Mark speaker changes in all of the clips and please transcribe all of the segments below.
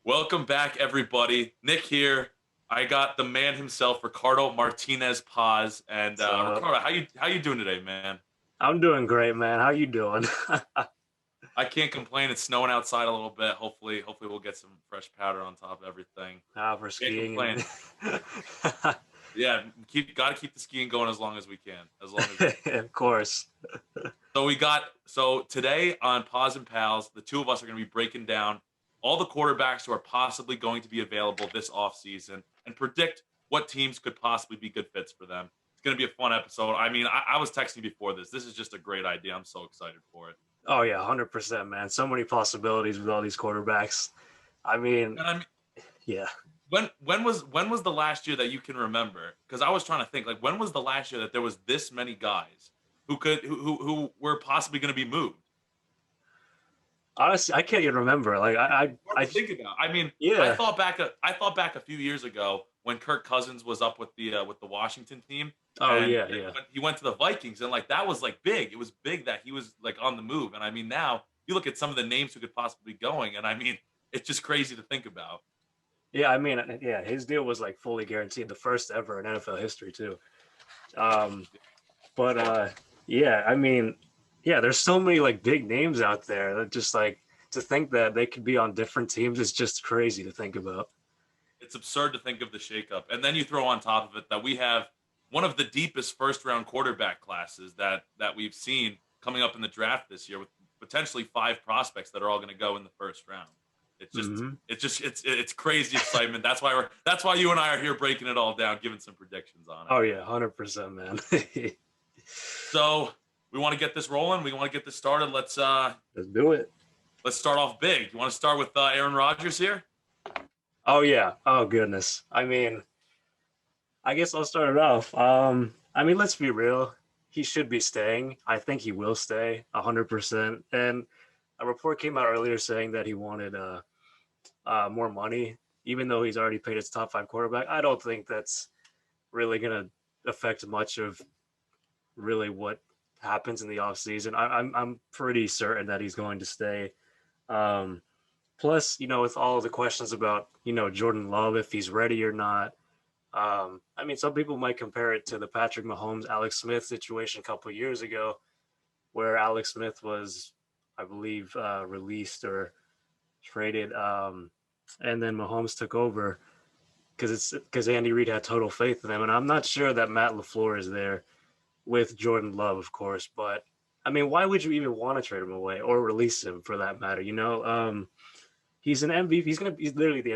Speaker 1: Welcome back, everybody. Nick here. I got the man himself, Ricardo Martinez Paz, and
Speaker 2: So
Speaker 1: Ricardo, how you doing today, man?
Speaker 2: I'm doing great, man. How you doing?
Speaker 1: I can't complain. It's snowing outside a little bit. Hopefully we'll get some fresh powder on top of everything.
Speaker 2: For
Speaker 1: Can't
Speaker 2: skiing
Speaker 1: complain.
Speaker 2: and
Speaker 1: Yeah, gotta keep the skiing going as long as we can. As long as we can.
Speaker 2: of course.
Speaker 1: So today on Paz and Pals, the two of us are going to be breaking down all the quarterbacks who are possibly going to be available this offseason and predict what teams could possibly be good fits for them. It's going to be a fun episode. I mean, I was texting you before this. This is just a great idea. I'm so excited for it.
Speaker 2: Oh yeah, 100%, man. So many possibilities with all these quarterbacks. I mean,
Speaker 1: And I mean,
Speaker 2: yeah.
Speaker 1: when was the last year that you can remember? Because I was trying to think, like, when was the last year that there was this many guys who were possibly going to be moved?
Speaker 2: Honestly, I can't even remember. Like
Speaker 1: Hard to think about. I mean, I
Speaker 2: yeah.
Speaker 1: thought back. I thought back a few years ago when Kirk Cousins was up with the Washington team,
Speaker 2: Oh
Speaker 1: and
Speaker 2: yeah, yeah.
Speaker 1: when he went to the Vikings, and like that was like big. It was big that he was like on the move. And I mean, now you look at some of the names who could possibly be going, and I mean, it's just crazy to think about.
Speaker 2: Yeah, I mean, yeah, his deal was like fully guaranteed, the first ever in NFL history too. Um, but yeah, I mean, yeah, there's so many like big names out there that just like to think that they could be on different teams is just crazy to think about.
Speaker 1: It's absurd to think of the shakeup, and then you throw on top of it that we have one of the deepest first round quarterback classes that we've seen coming up in the draft this year, with potentially five prospects that are all going to go in the first round. It's just
Speaker 2: Hmm.
Speaker 1: it's crazy excitement. That's why you and I are here breaking it all down, giving some predictions on it.
Speaker 2: Oh yeah, 100%, man.
Speaker 1: So we want to get this rolling. We want to get this started.
Speaker 2: Let's do it.
Speaker 1: Let's start off big. You want to start with Aaron Rodgers here?
Speaker 2: Oh yeah. Oh goodness. I mean, I guess I'll start it off. I mean, let's be real. He should be staying. I think he will stay 100%. And a report came out earlier saying that he wanted more money, even though he's already paid his top five quarterback. I don't think that's really gonna affect much of really what happens in the offseason. I'm pretty certain that he's going to stay. Um, Plus, with all the questions about Jordan Love, if he's ready or not. I mean, some people might compare it to the Patrick Mahomes, Alex Smith situation a couple of years ago, where Alex Smith was, I believe, released or traded, and then Mahomes took over because Andy Reid had total faith in them, and I'm not sure that Matt LaFleur is there with Jordan Love, of course, but I mean, why would you even want to trade him away or release him for that matter? He's an MVP. He's literally the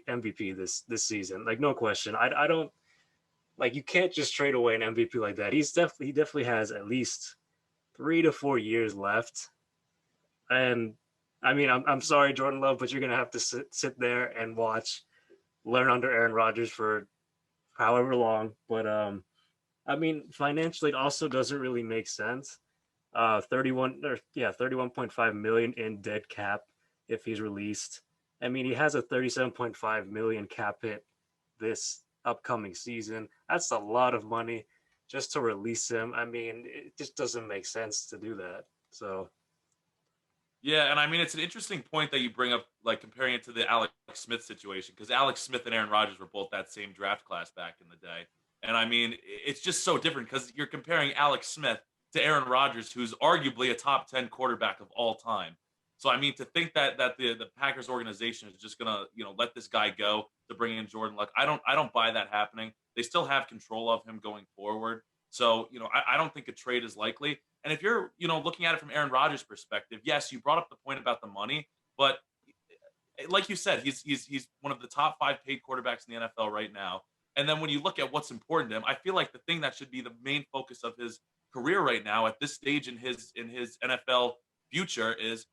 Speaker 2: MVP this season, like no question. I don't like you can't just trade away an MVP like that. He definitely has at least 3 to 4 years left, and I mean, I'm sorry, Jordan Love, but you're gonna have to sit there and watch, learn under Aaron Rodgers for however long. But I mean, financially, it also doesn't really make sense. 31.5 million in dead cap if he's released. I mean, he has a 37.5 million cap hit this upcoming season. That's a lot of money just to release him. I mean, it just doesn't make sense to do that. So,
Speaker 1: Yeah, and I mean it's an interesting point that you bring up, like comparing it to the Alex Smith situation, because Alex Smith and Aaron Rodgers were both that same draft class back in the day, and I mean it's just so different because you're comparing Alex Smith to Aaron Rodgers, who's arguably a top 10 quarterback of all time. So I mean to think that the Packers organization is just gonna let this guy go to bring in Jordan Luck, I don't buy that happening. They still have control of him going forward, so I don't think a trade is likely. And if you're, looking at it from Aaron Rodgers' perspective, yes, you brought up the point about the money, but like you said, he's one of the top five paid quarterbacks in the NFL right now. And then when you look at what's important to him, I feel like the thing that should be the main focus of his career right now at this stage in his NFL future is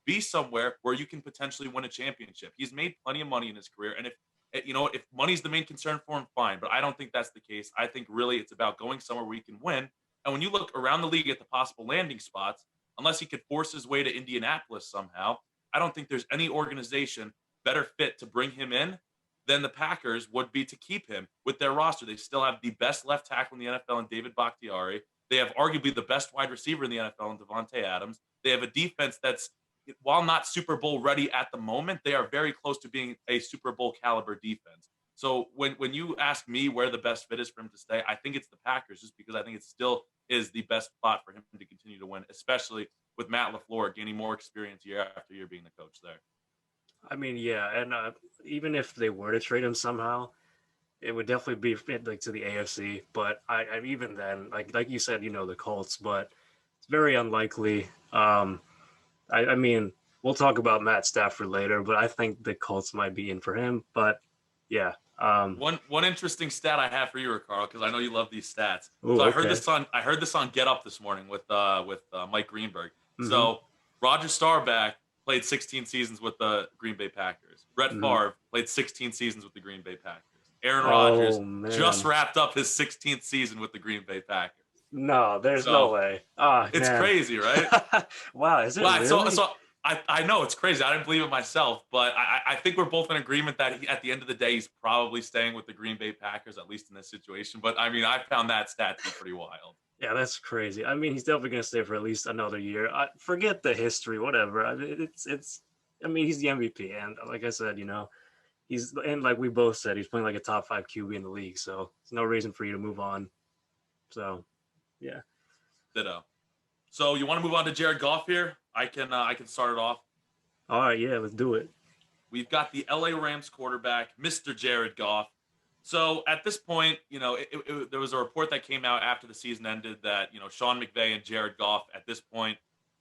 Speaker 1: be somewhere where you can potentially win a championship. He's made plenty of money in his career, and if money's the main concern for him, fine. But I don't think that's the case. I think really it's about going somewhere where he can win. And when you look around the league at the possible landing spots, unless he could force his way to Indianapolis somehow, I don't think there's any organization better fit to bring him in than the Packers would be to keep him with their roster. They still have the best left tackle in the NFL in David Bakhtiari. They have arguably the best wide receiver in the NFL in Devontae Adams. They have a defense that's while not Super Bowl ready at the moment, they are very close to being a Super Bowl caliber defense. So when you ask me where the best fit is for him to stay, I think it's the Packers, just because I think it still is the best spot for him to continue to win, especially with Matt LaFleur gaining more experience year after year being the coach there.
Speaker 2: I mean, yeah, and even if they were to trade him somehow, it would definitely be like to the AFC. But I even then, like you said, the Colts, but it's very unlikely. I mean, we'll talk about Matt Stafford later, but I think the Colts might be in for him. But yeah.
Speaker 1: One interesting stat I have for you, Ricardo, because I know you love these stats.
Speaker 2: Ooh,
Speaker 1: So I
Speaker 2: okay.
Speaker 1: heard this on Get Up this morning with Mike Greenberg.
Speaker 2: Mm-hmm.
Speaker 1: So Roger Staubach played 16 seasons with the Green Bay Packers. Brett
Speaker 2: Mm-hmm.
Speaker 1: Favre played 16 seasons with the Green Bay Packers. Aaron
Speaker 2: Oh,
Speaker 1: Rodgers
Speaker 2: man.
Speaker 1: just wrapped up his 16th season with the Green Bay Packers.
Speaker 2: No, there's no
Speaker 1: So
Speaker 2: way. Oh,
Speaker 1: it's
Speaker 2: man.
Speaker 1: crazy, right?
Speaker 2: Wow, is it
Speaker 1: Well,
Speaker 2: really?
Speaker 1: so I know it's crazy. I didn't believe it myself, but I think we're both in agreement that at the end of the day, he's probably staying with the Green Bay Packers, at least in this situation. But I mean, I found that stat to be pretty wild.
Speaker 2: Yeah, that's crazy. I mean, he's definitely going to stay for at least another year. Forget the history, whatever. I mean, it's. I mean, he's the MVP, and like I said, and like we both said, he's playing like a top 5 QB in the league. So there's no reason for you to move on. So, yeah.
Speaker 1: Ditto. So you want to move on to Jared Goff here? I can start it off.
Speaker 2: All right, yeah, let's do it.
Speaker 1: We've got the LA Rams quarterback, Mr. Jared Goff. So at this point, there was a report that came out after the season ended that, Sean McVay and Jared Goff at this point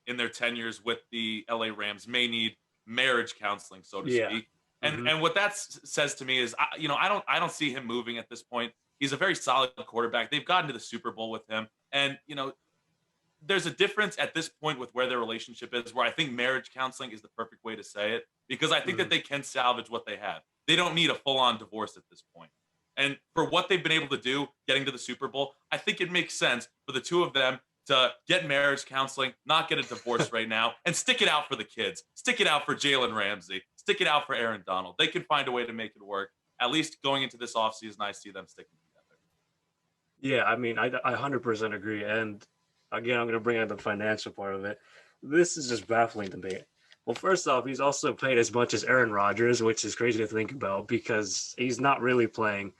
Speaker 1: in their tenures with the LA Rams may need marriage counseling, so to speak. And what that says to me is, I don't see him moving at this point. He's a very solid quarterback. They've gotten to the Super Bowl with him. And, there's a difference at this point with where their relationship is, where I think marriage counseling is the perfect way to say it, because I think that they can salvage what they have. They don't need a full-on divorce at this point. And for what they've been able to do getting to the Super Bowl, I think it makes sense for the two of them to get marriage counseling, not get a divorce right now, and stick it out for the kids. Stick it out for Jalen Ramsey. Stick it out for Aaron Donald. They can find a way to make it work. At least going into this offseason, I see them sticking together.
Speaker 2: Yeah, I mean, I 100% agree. And again, I'm going to bring out the financial part of it. This is just baffling to me. Well, first off, he's also paid as much as Aaron Rodgers, which is crazy to think about because he's not really playing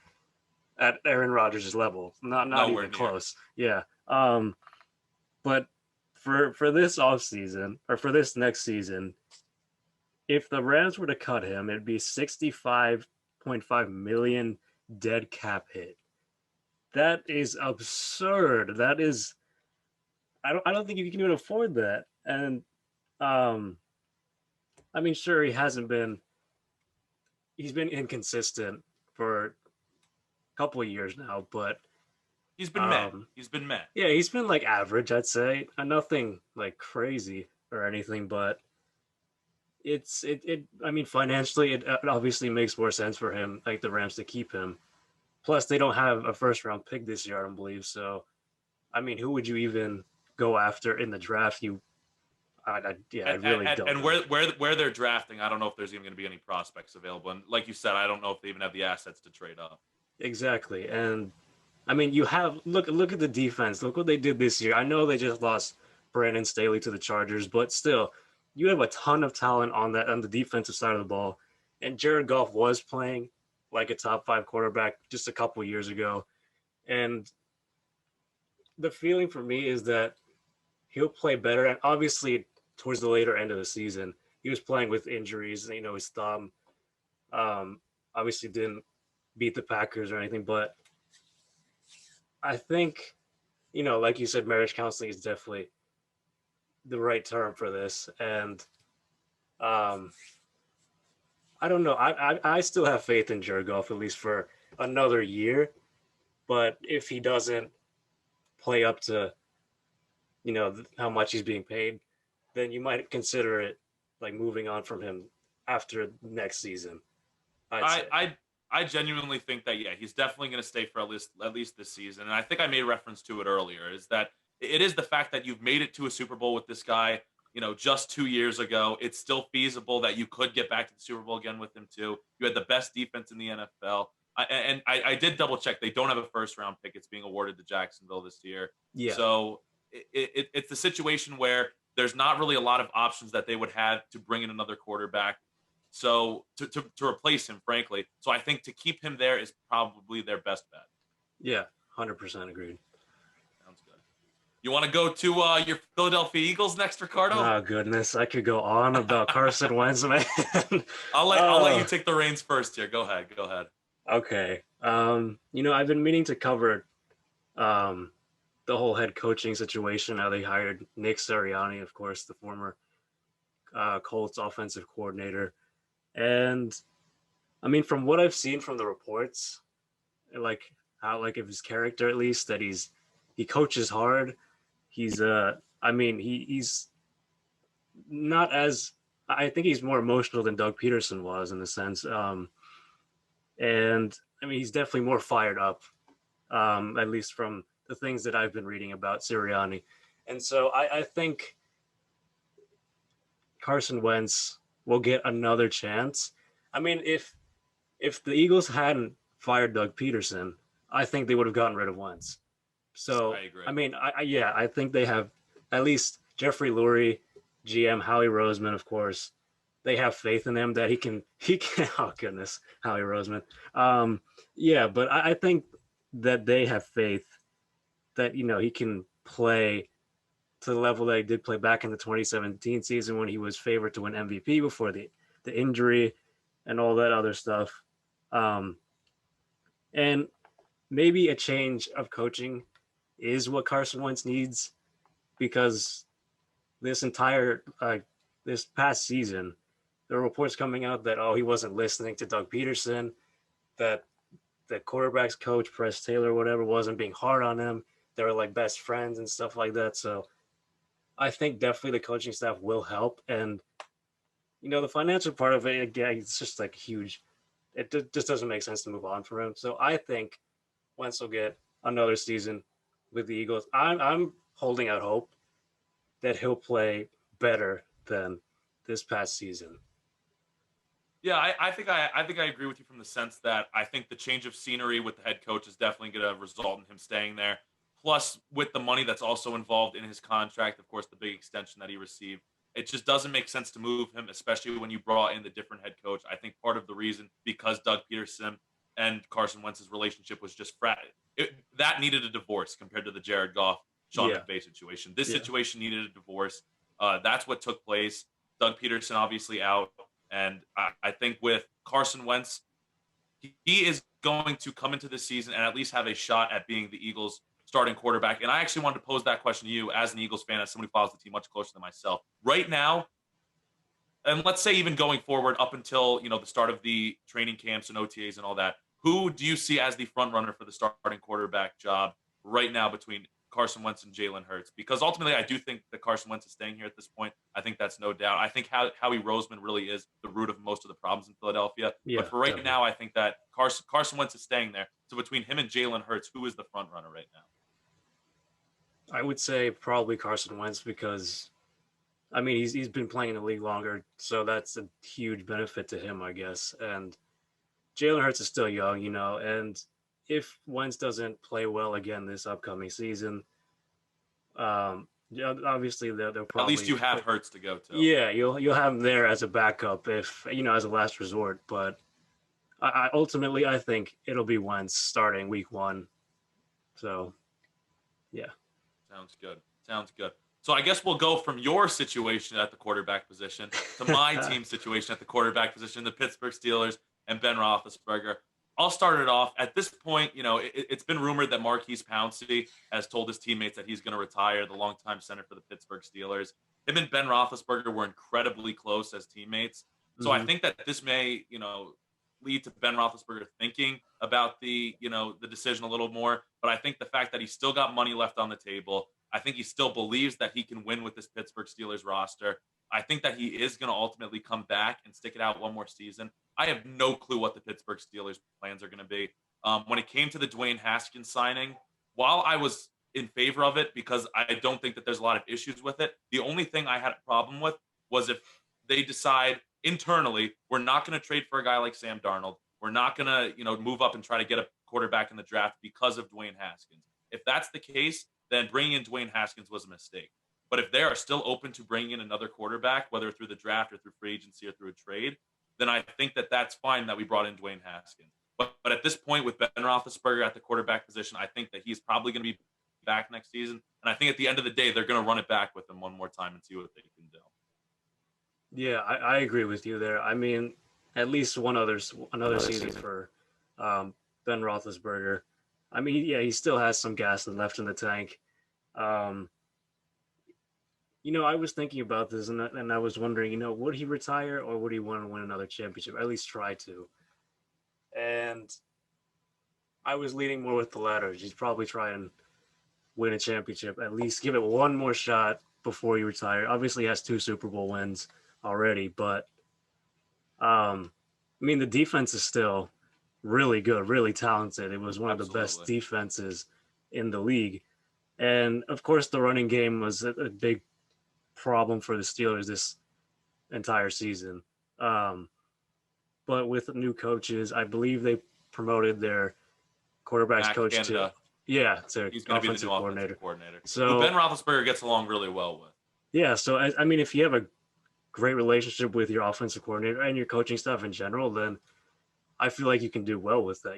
Speaker 2: at Aaron Rodgers' level. Not even close. Yeah. But for this offseason, or for this next season, if the Rams were to cut him, it'd be $65.5 million dead cap hit. That is absurd. That is, I don't think you can even afford that. And I mean, sure, he's been inconsistent for a couple of years now, but
Speaker 1: he's been met. He's been met.
Speaker 2: Yeah, he's been like average, I'd say. Nothing like crazy or anything, but I mean, financially, it obviously makes more sense for him, like the Rams, to keep him. Plus, they don't have a first-round pick this year, I don't believe. So, I mean, who would you even go after in the draft? I really don't.
Speaker 1: And where they're drafting, I don't know if there's even going to be any prospects available. And like you said, I don't know if they even have the assets to trade up.
Speaker 2: Exactly. And I mean, you have look at the defense. Look what they did this year. I know they just lost Brandon Staley to the Chargers, but still, you have a ton of talent on the defensive side of the ball. And Jared Goff was playing like a top 5 quarterback just a couple of years ago. And the feeling for me is that he'll play better. And obviously, towards the later end of the season, he was playing with injuries. His thumb obviously didn't beat the Packers or anything. But I think, like you said, marriage counseling is definitely the right term for this. And I don't know. I still have faith in Jared Goff, at least for another year. But if he doesn't play up to, how much he's being paid, then you might consider it like moving on from him after next season.
Speaker 1: I genuinely think that, yeah, he's definitely going to stay for at least this season. And I think I made reference to it earlier, is that it is the fact that you've made it to a Super Bowl with this guy, just 2 years ago. It's still feasible that you could get back to the Super Bowl again with him too. You had the best defense in the NFL. I did double check. They don't have a first round pick. It's being awarded to Jacksonville this year.
Speaker 2: Yeah.
Speaker 1: So it's the situation where there's not really a lot of options that they would have to bring in another quarterback. So to replace him, frankly. So I think to keep him there is probably their best bet.
Speaker 2: Yeah, 100% agreed.
Speaker 1: Sounds good. You want to go to your Philadelphia Eagles next, Ricardo?
Speaker 2: Oh goodness, I could go on about Carson Wentz, man.
Speaker 1: I'll let you take the reins first here. Go ahead. Go ahead.
Speaker 2: Okay. I've been meaning to cover um, the whole head coaching situation. How they hired Nick Sirianni, of course, the former Colts offensive coordinator, and I mean, from what I've seen from the reports, like how like of his character at least, that he coaches hard. He's he's not as I think he's more emotional than Doug Peterson was in a sense. And I mean, he's definitely more fired up, at least from the things that I've been reading about Sirianni. And so I think Carson Wentz will get another chance. I mean, if the Eagles hadn't fired Doug Peterson, I think they would have gotten rid of Wentz. So
Speaker 1: I agree.
Speaker 2: I mean, I think they have at least Jeffrey Lurie, GM Howie Roseman, of course. They have faith in him that he can. Oh goodness, Howie Roseman. Yeah, but I think that they have faith that he can play to the level that he did play back in the 2017 season when he was favored to win MVP before the injury and all that other stuff. And maybe a change of coaching is what Carson Wentz needs, because this entire this past season, there are reports coming out that he wasn't listening to Doug Peterson, that the quarterback's coach, Press Taylor, whatever, wasn't being hard on him. They were like best friends and stuff like that. So I think definitely the coaching staff will help. And, the financial part of it, again, it's just like huge. It just doesn't make sense to move on from him. So I think Wentz will get another season with the Eagles. I'm holding out hope that he'll play better than this past season.
Speaker 1: Yeah, I think I agree with you from the sense that I think the change of scenery with the head coach is definitely going to result in him staying there. Plus, with the money that's also involved in his contract, of course, the big extension that he received, it just doesn't make sense to move him, especially when you brought in the different head coach. I think part of the reason, because Doug Peterson and Carson Wentz's relationship was just that needed a divorce compared to the Jared Goff, Sean McVay situation. This situation needed a divorce. That's what took place. Doug Peterson obviously out. And I think with Carson Wentz, he is going to come into this season and at least have a shot at being the Eagles' starting quarterback. And I actually wanted to pose that question to you as an Eagles fan, as somebody who follows the team much closer than myself. Right now, and let's say even going forward up until the start of the training camps and OTAs and all that, who do you see as the front runner for the starting quarterback job right now between Carson Wentz and Jalen Hurts? Because ultimately, I do think that Carson Wentz is staying here at this point. I think that's no doubt. I think Howie Roseman really is the root of most of the problems in Philadelphia.
Speaker 2: Yeah,
Speaker 1: but for right
Speaker 2: definitely.
Speaker 1: now, I think that Carson Wentz is staying there. So between him and Jalen Hurts, who is the front runner right now?
Speaker 2: I would say probably Carson Wentz, because I mean he's been playing in the league longer, so that's a huge benefit to him, I guess. And Jalen Hurts is still young, and if Wentz doesn't play well again this upcoming season, obviously they'll probably
Speaker 1: At least you have Hurts to go to.
Speaker 2: Yeah, you'll have him there as a backup, if as a last resort. But I ultimately I think it'll be Wentz starting week 1. So yeah.
Speaker 1: Sounds good. Sounds good. So I guess we'll go from your situation at the quarterback position to my team situation at the quarterback position, the Pittsburgh Steelers and Ben Roethlisberger. I'll start it off. At this point, it's been rumored that Marquise Pouncey has told his teammates that he's going to retire, the longtime center for the Pittsburgh Steelers. Him and Ben Roethlisberger were incredibly close as teammates. So I think that this may, lead to Ben Roethlisberger thinking about the decision a little more. But I think the fact that he's still got money left on the table, I think he still believes that he can win with this Pittsburgh Steelers roster. I think that he is going to ultimately come back and stick it out one more season. I have no clue what the Pittsburgh Steelers plans are going to be. When it came to the Dwayne Haskins signing, while I was in favor of it because I don't think that there's a lot of issues with it, the only thing I had a problem with was if they decide internally, we're not going to trade for a guy like Sam Darnold. We're not going to, move up and try to get a quarterback in the draft because of Dwayne Haskins. If that's the case, then bringing in Dwayne Haskins was a mistake. But if they are still open to bringing in another quarterback, whether through the draft or through free agency or through a trade, then I think that that's fine that we brought in Dwayne Haskins. But at this point, with Ben Roethlisberger at the quarterback position, I think that he's probably going to be back next season. And I think at the end of the day, they're going to run it back with him one more time and see what they can do.
Speaker 2: Yeah, I agree with you there. I mean, at least another season for Ben Roethlisberger. I mean, yeah, he still has some gas left in the tank. I was thinking about this, and I was wondering, would he retire or would he want to win another championship? At least try to. And I was leaning more with the latter. He'd probably try and win a championship, at least give it one more shot before he retired. Obviously, he has 2 Super Bowl wins already, but the defense is still really good, really talented. It was one of the best defenses in the league. And of course, the running game was a big problem for the Steelers this entire season. But with new coaches, I believe they promoted their quarterbacks coach to
Speaker 1: he's going to be the new offensive coordinator.
Speaker 2: So
Speaker 1: who Ben Roethlisberger gets along really well with.
Speaker 2: Yeah, so if you have a great relationship with your offensive coordinator and your coaching staff in general, then I feel like you can do well with that.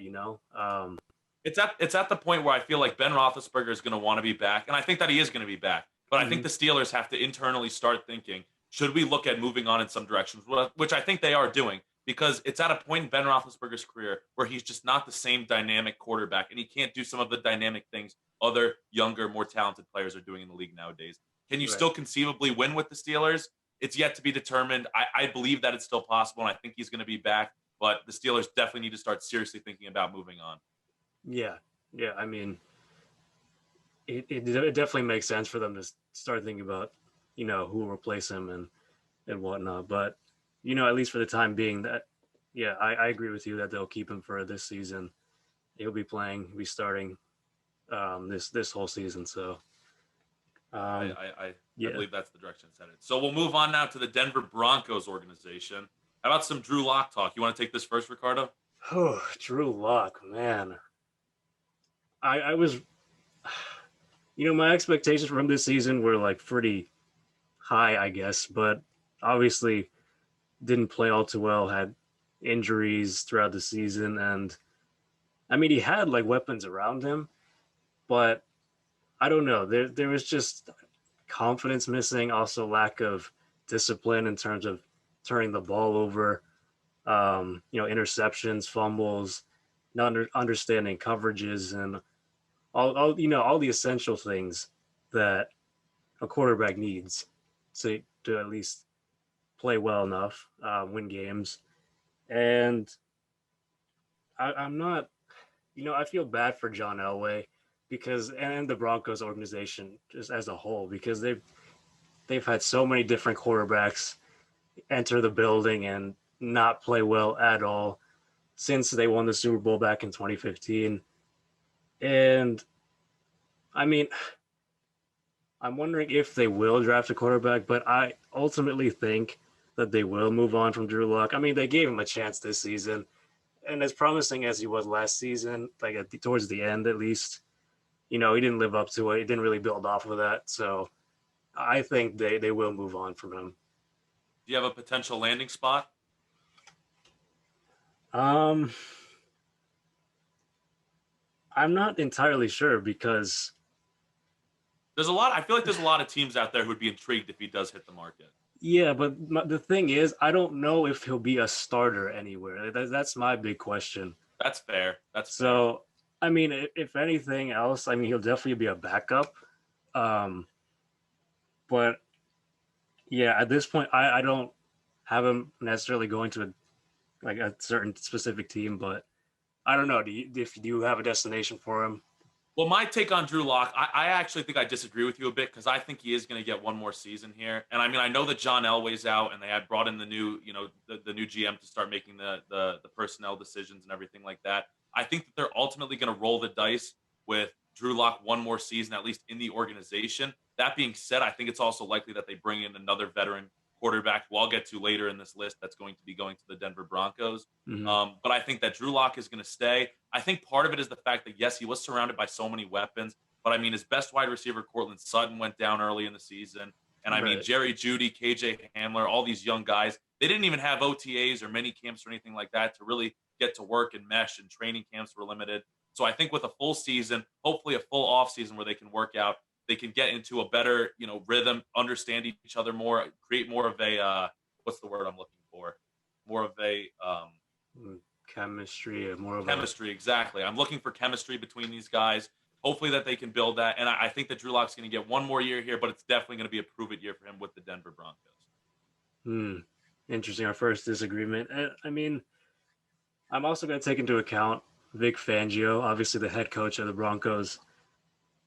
Speaker 1: It's at the point where I feel like Ben Roethlisberger is going to want to be back, and I think that he is going to be back. But I think the Steelers have to internally start thinking, should we look at moving on in some directions, which I think they are doing, because it's at a point in Ben Roethlisberger's career where he's just not the same dynamic quarterback, and he can't do some of the dynamic things other younger, more talented players are doing in the league nowadays. Can you still conceivably win with the Steelers? It's yet to be determined. I believe that it's still possible, and I think he's going to be back, but the Steelers definitely need to start seriously thinking about moving on.
Speaker 2: Yeah. I mean, it definitely makes sense for them to start thinking about, who will replace him and whatnot. But, at least for the time being, I agree with you that they'll keep him for this season. He'll be starting this whole season. So
Speaker 1: I believe that's the direction it's headed. So we'll move on now to the Denver Broncos organization. How about some Drew Lock talk? You want to take this first, Ricardo?
Speaker 2: Oh, Drew Lock, man. I was, my expectations from this season were like pretty high, I guess, but obviously didn't play all too well, had injuries throughout the season. And he had like weapons around him, but I don't know. There was just confidence missing, also lack of discipline in terms of turning the ball over, interceptions, fumbles, not understanding coverages, and all the essential things that a quarterback needs to at least play well enough, win games. And I'm not, I feel bad for John Elway and the Broncos organization just as a whole, because they've had so many different quarterbacks enter the building and not play well at all since they won the Super Bowl back in 2015. And I'm wondering if they will draft a quarterback, but I ultimately think that they will move on from Drew Lock. They gave him a chance this season, and as promising as he was last season, like towards the end at least, he didn't live up to it. He didn't really build off of that. So I think they will move on from him.
Speaker 1: Do you have a potential landing spot?
Speaker 2: I'm not entirely sure, because
Speaker 1: I feel like there's a lot of teams out there who would be intrigued if he does hit the market.
Speaker 2: Yeah, but the thing is, I don't know if he'll be a starter anywhere. That's my big question.
Speaker 1: That's fair.
Speaker 2: So, if anything else, he'll definitely be a backup. But yeah, at this point, I don't have him necessarily going to a certain specific team, but I don't know. Do you have a destination for him?
Speaker 1: Well, my take on Drew Lock, I actually think I disagree with you a bit, because I think he is going to get one more season here. And I know that John Elway's out, and they had brought in the new, the new GM to start making the personnel decisions and everything like that. I think that they're ultimately going to roll the dice with Drew Lock one more season, at least in the organization. That being said, I think it's also likely that they bring in another veteran quarterback, who I'll get to later in this list, that's going to be going to the Denver Broncos.
Speaker 2: Mm-hmm.
Speaker 1: But I think that Drew Lock is going to stay. I think part of it is the fact that, yes, he was surrounded by so many weapons, But I mean, his best wide receiver, Cortland Sutton, went down early in the season. And I mean,
Speaker 2: Right.
Speaker 1: Jerry Jeudy, KJ Hamler, all these young guys, they didn't even have OTAs or mini camps or anything like that to really get to work and mesh, and training camps were limited. So I think with a full season, hopefully a full off season where they can work out, they can get into a better, rhythm, understand each other more, create more of a what's the word I'm looking for? More of a
Speaker 2: Chemistry, more of
Speaker 1: chemistry. Exactly. I'm looking for chemistry between these guys. Hopefully that they can build that. And I think that Drew Lock's going to get one more year here, but it's definitely going to be a prove it year for him with the Denver Broncos.
Speaker 2: Interesting. Our first disagreement. I mean, I'm also going to take into account Vic Fangio, obviously the head coach of the Broncos.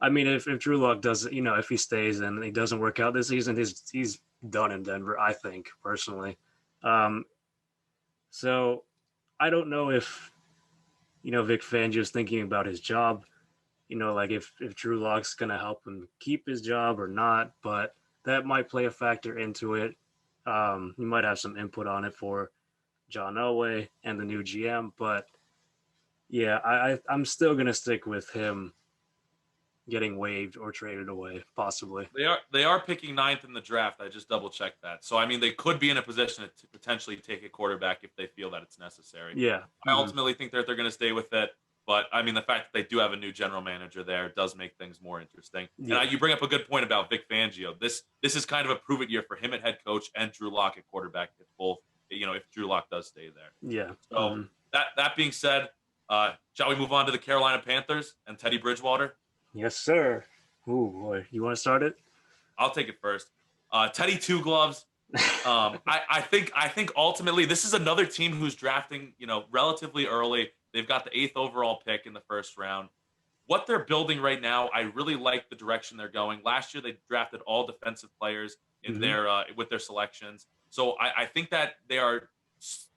Speaker 2: I mean, if Drew Lock doesn't, if he stays and he doesn't work out this season, he's done in Denver, I think, personally. So I don't know if, Vic Fangio's thinking about his job, like if Drew Lock's going to help him keep his job or not, but that might play a factor into it. He might have some input on it for John Elway and the new GM, but yeah, I'm still going to stick with him getting waived or traded away, possibly.
Speaker 1: They are picking ninth in the draft. I just double checked that. So I mean, they could be in a position to potentially take a quarterback if they feel that it's necessary.
Speaker 2: Yeah.
Speaker 1: I ultimately think that they're going to stay with it. But I mean, the fact that they do have a new general manager there does make things more interesting.
Speaker 2: Yeah.
Speaker 1: And you bring up a good point about Vic Fangio. This is kind of a prove it year for him at head coach and Drew Lock at quarterback. If both, if Drew Lock does stay there.
Speaker 2: Yeah.
Speaker 1: So that being said, shall we move on to the Carolina Panthers and Teddy Bridgewater?
Speaker 2: Yes, sir. Ooh, boy. You want to start it?
Speaker 1: I'll take it first. Teddy Two Gloves. I think ultimately this is another team who's drafting, relatively early. They've got the 8th overall pick in the first round. What they're building right now, I really like the direction they're going. Last year, they drafted all defensive players in their with their selections. So I think that they are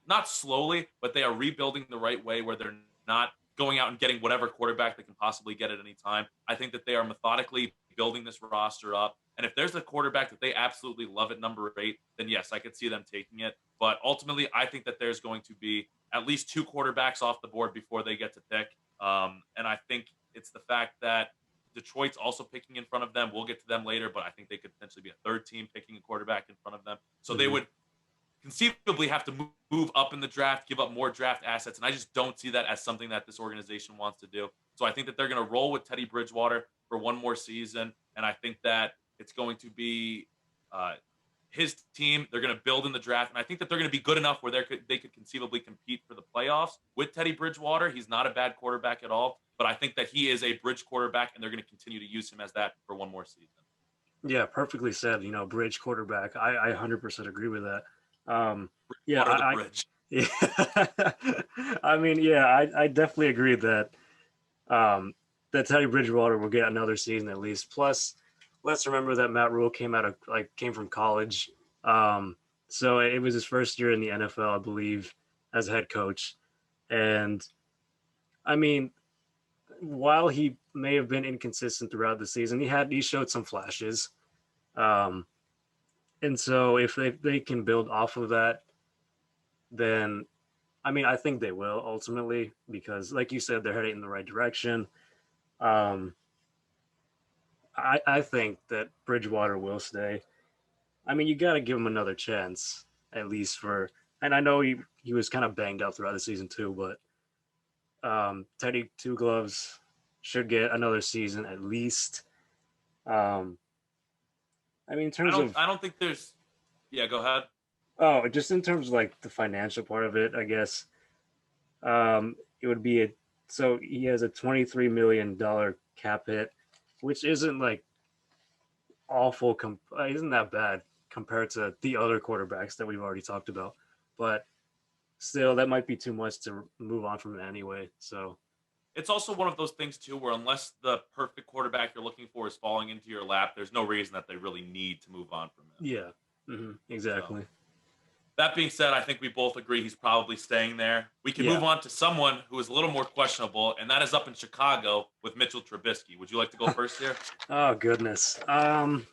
Speaker 1: not slowly, but they are rebuilding the right way, where they're not going out and getting whatever quarterback they can possibly get at any time. I think that they are methodically building this roster up. And if there's a quarterback that they absolutely love at number 8, then yes, I could see them taking it. But ultimately, I think that there's going to be at least 2 quarterbacks off the board before they get to pick. And I think it's the fact that Detroit's also picking in front of them. We'll get to them later, but I think they could potentially be a third team picking a quarterback in front of them. So they would conceivably have to move up in the draft, give up more draft assets. And I just don't see that as something that this organization wants to do. So I think that they're going to roll with Teddy Bridgewater for one more season. And I think that it's going to be his team. They're going to build in the draft. And I think that they're going to be good enough where they could conceivably compete for the playoffs with Teddy Bridgewater. He's not a bad quarterback at all. But I think that he is a bridge quarterback, and they're going to continue to use him as that for one more season.
Speaker 2: Yeah, perfectly said. Bridge quarterback. I 100% agree with that.
Speaker 1: Bridge.
Speaker 2: Yeah, I mean, yeah, I definitely agree that that Teddy Bridgewater will get another season at least. Plus, let's remember that Matt Rule came from college, so it was his first year in the NFL, I believe, as head coach. And I mean, while he may have been inconsistent throughout the season, he showed some flashes. And so if they can build off of that, then I mean, I think they will ultimately, because like you said, they're heading in the right direction. I think that Bridgewater will stay. I mean, you got to give him another chance, at least and I know he was kind of banged up throughout the season too, but Teddy Two Gloves should get another season at least. I mean, in terms
Speaker 1: I don't think there's. Yeah, go ahead.
Speaker 2: Oh, just in terms of like the financial part of it, I guess it would be so he has a $23 million cap hit, which isn't like awful. Isn't that bad compared to the other quarterbacks that we've already talked about, but still, that might be too much to move on from it anyway. So
Speaker 1: it's also one of those things too, where unless the perfect quarterback you're looking for is falling into your lap, there's no reason that they really need to move on from him.
Speaker 2: Yeah, exactly.
Speaker 1: So, that being said, I think we both agree he's probably staying there. We can move on to someone who is a little more questionable, and that is up in Chicago with Mitchell Trubisky. Would you like to go first here?
Speaker 2: Oh, goodness. Okay.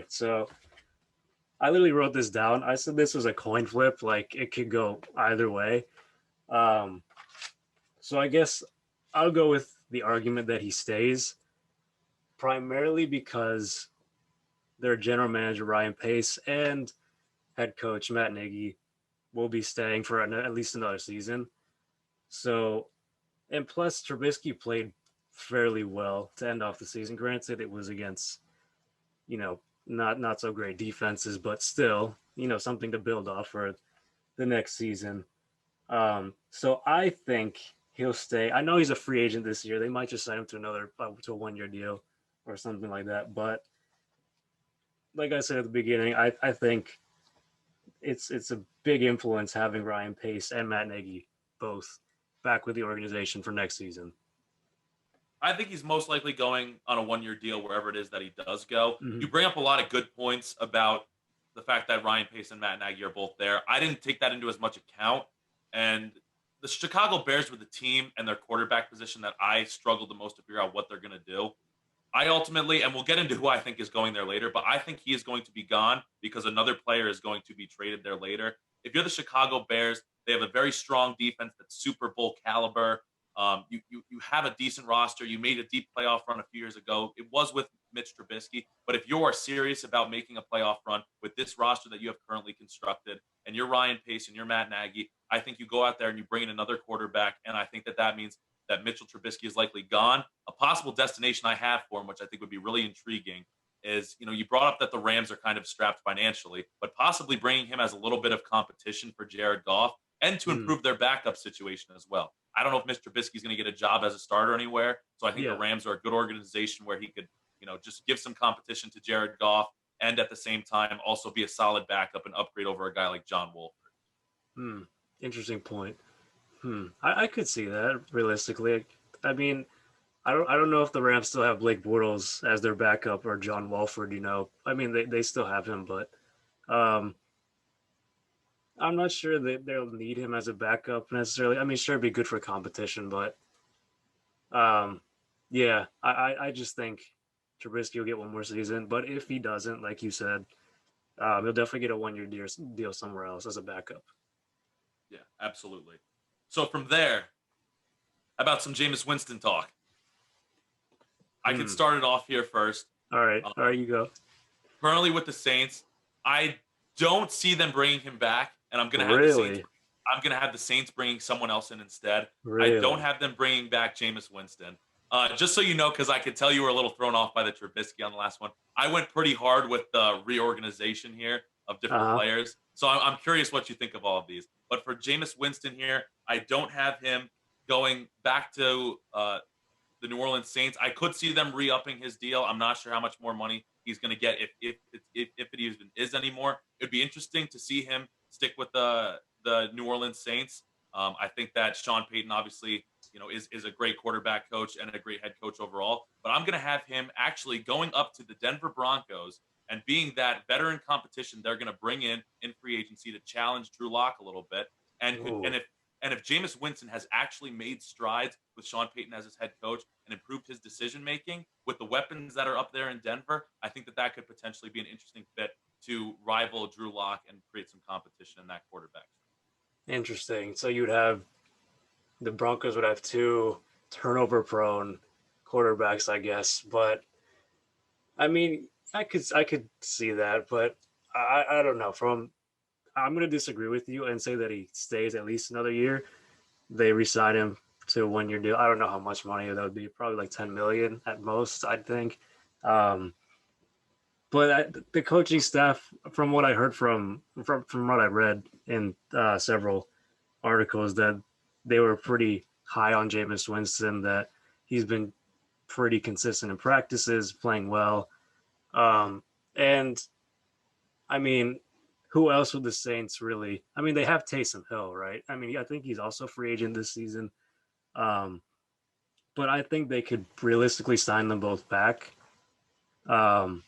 Speaker 2: So I literally wrote this down. I said this was a coin flip. Like, it could go either way. So I guess I'll go with the argument that he stays, primarily because their general manager Ryan Pace and head coach Matt Nagy will be staying for at least another season. So, and plus Trubisky played fairly well to end off the season. Granted, it was against, not so great defenses, but still, something to build off for the next season. So I think he'll stay. I know he's a free agent this year. They might just sign him to to a 1-year deal or something like that. But like I said at the beginning, I think it's a big influence having Ryan Pace and Matt Nagy both back with the organization for next season.
Speaker 1: I think he's most likely going on a 1-year deal wherever it is that he does go.
Speaker 2: Mm-hmm.
Speaker 1: You bring up a lot of good points about the fact that Ryan Pace and Matt Nagy are both there. I didn't take that into as much account. And the Chicago Bears were the team and their quarterback position that I struggled the most to figure out what they're going to do. I ultimately, and we'll get into who I think is going there later, but I think he is going to be gone because another player is going to be traded there later. If you're the Chicago Bears, they have a very strong defense that's Super Bowl caliber. You have a decent roster. You made a deep playoff run a few years ago. It was with Mitch Trubisky. But if you are serious about making a playoff run with this roster that you have currently constructed, and you're Ryan Pace and you're Matt Nagy, I think you go out there and you bring in another quarterback. And I think that means that Mitchell Trubisky is likely gone. A possible destination I have for him, which I think would be really intriguing, is, you brought up that the Rams are kind of strapped financially, but possibly bringing him as a little bit of competition for Jared Goff and to improve their backup situation as well. I don't know if Mr. Trubisky is going to get a job as a starter anywhere. So I think the Rams are a good organization where he could, just give some competition to Jared Goff and at the same time also be a solid backup and upgrade over a guy like John Wolford.
Speaker 2: Interesting point. I could see that realistically. I mean, I don't know if the Rams still have Blake Bortles as their backup or John Wolford. I mean, they still have him, but I'm not sure that they'll need him as a backup necessarily. I mean, sure, it'd be good for competition, but yeah, I just think Trubisky will get one more season. But if he doesn't, like you said, he'll definitely get a 1-year deal somewhere else as a backup.
Speaker 1: Yeah, absolutely. So from there, about some Jameis Winston talk. I can start it off here first.
Speaker 2: All right, you go.
Speaker 1: Currently with the Saints, I don't see them bringing him back, and I'm going to have the Saints bringing someone else in instead.
Speaker 2: Really?
Speaker 1: I don't have them bringing back Jameis Winston. Just so you know, because I could tell you were a little thrown off by the Trubisky on the last one. I went pretty hard with the reorganization here of different players. So I'm curious what you think of all of these. But for Jameis Winston here, I don't have him going back to the New Orleans Saints. I could see them re-upping his deal. I'm not sure how much more money he's going to get if it even is anymore. It'd be interesting to see him stick with the New Orleans Saints. I think that Sean Payton obviously, is a great quarterback coach and a great head coach overall. But I'm going to have him actually going up to the Denver Broncos and being that veteran competition they're going to bring in free agency to challenge Drew Lock a little bit. And if Jameis Winston has actually made strides with Sean Payton as his head coach and improved his decision making with the weapons that are up there in Denver, I think that could potentially be an interesting fit to rival Drew Lock and create some competition in that quarterback.
Speaker 2: Interesting. So the Broncos would have 2 turnover-prone quarterbacks, I guess. But I mean, I could see that, but I don't know. I'm going to disagree with you and say that he stays at least another year. They re-sign him to a 1-year deal. I don't know how much money that would be. Probably like $10 million at most, I think. But the coaching staff, from what I heard from what I read in several articles, that they were pretty high on Jameis Winston, that he's been pretty consistent in practices, playing well. And I mean, who else would the Saints really? I mean, they have Taysom Hill, right? I mean, I think he's also free agent this season. But I think they could realistically sign them both back. And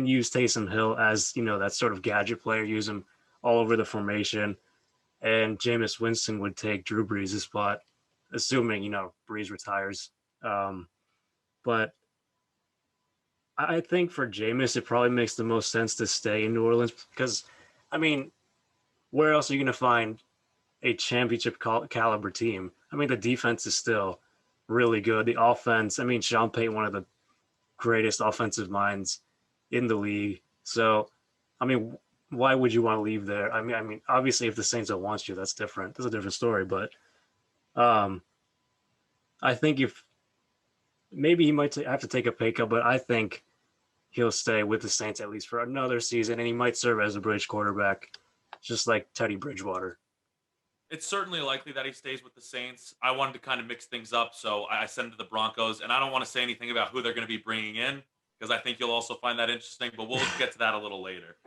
Speaker 2: use Taysom Hill as, that sort of gadget player, use him all over the formation. And Jameis Winston would take Drew Brees' spot, assuming, Brees retires. But I think for Jameis, it probably makes the most sense to stay in New Orleans because, I mean, where else are you going to find a championship caliber team? I mean, the defense is still really good. The offense, I mean, Sean Payton, one of the greatest offensive minds in the league. So, I mean, why would you want to leave there? I mean, obviously, if the Saints don't want you, that's different. That's a different story. But um, I think if maybe he might have to take a pay cut, but I think he'll stay with the Saints at least for another season, and he might serve as a bridge quarterback, just like Teddy Bridgewater.
Speaker 1: It's certainly likely that he stays with the Saints. I wanted to kind of mix things up, so I sent him to the Broncos, and I don't want to say anything about who they're going to be bringing in because I think you'll also find that interesting, but we'll get to that a little later.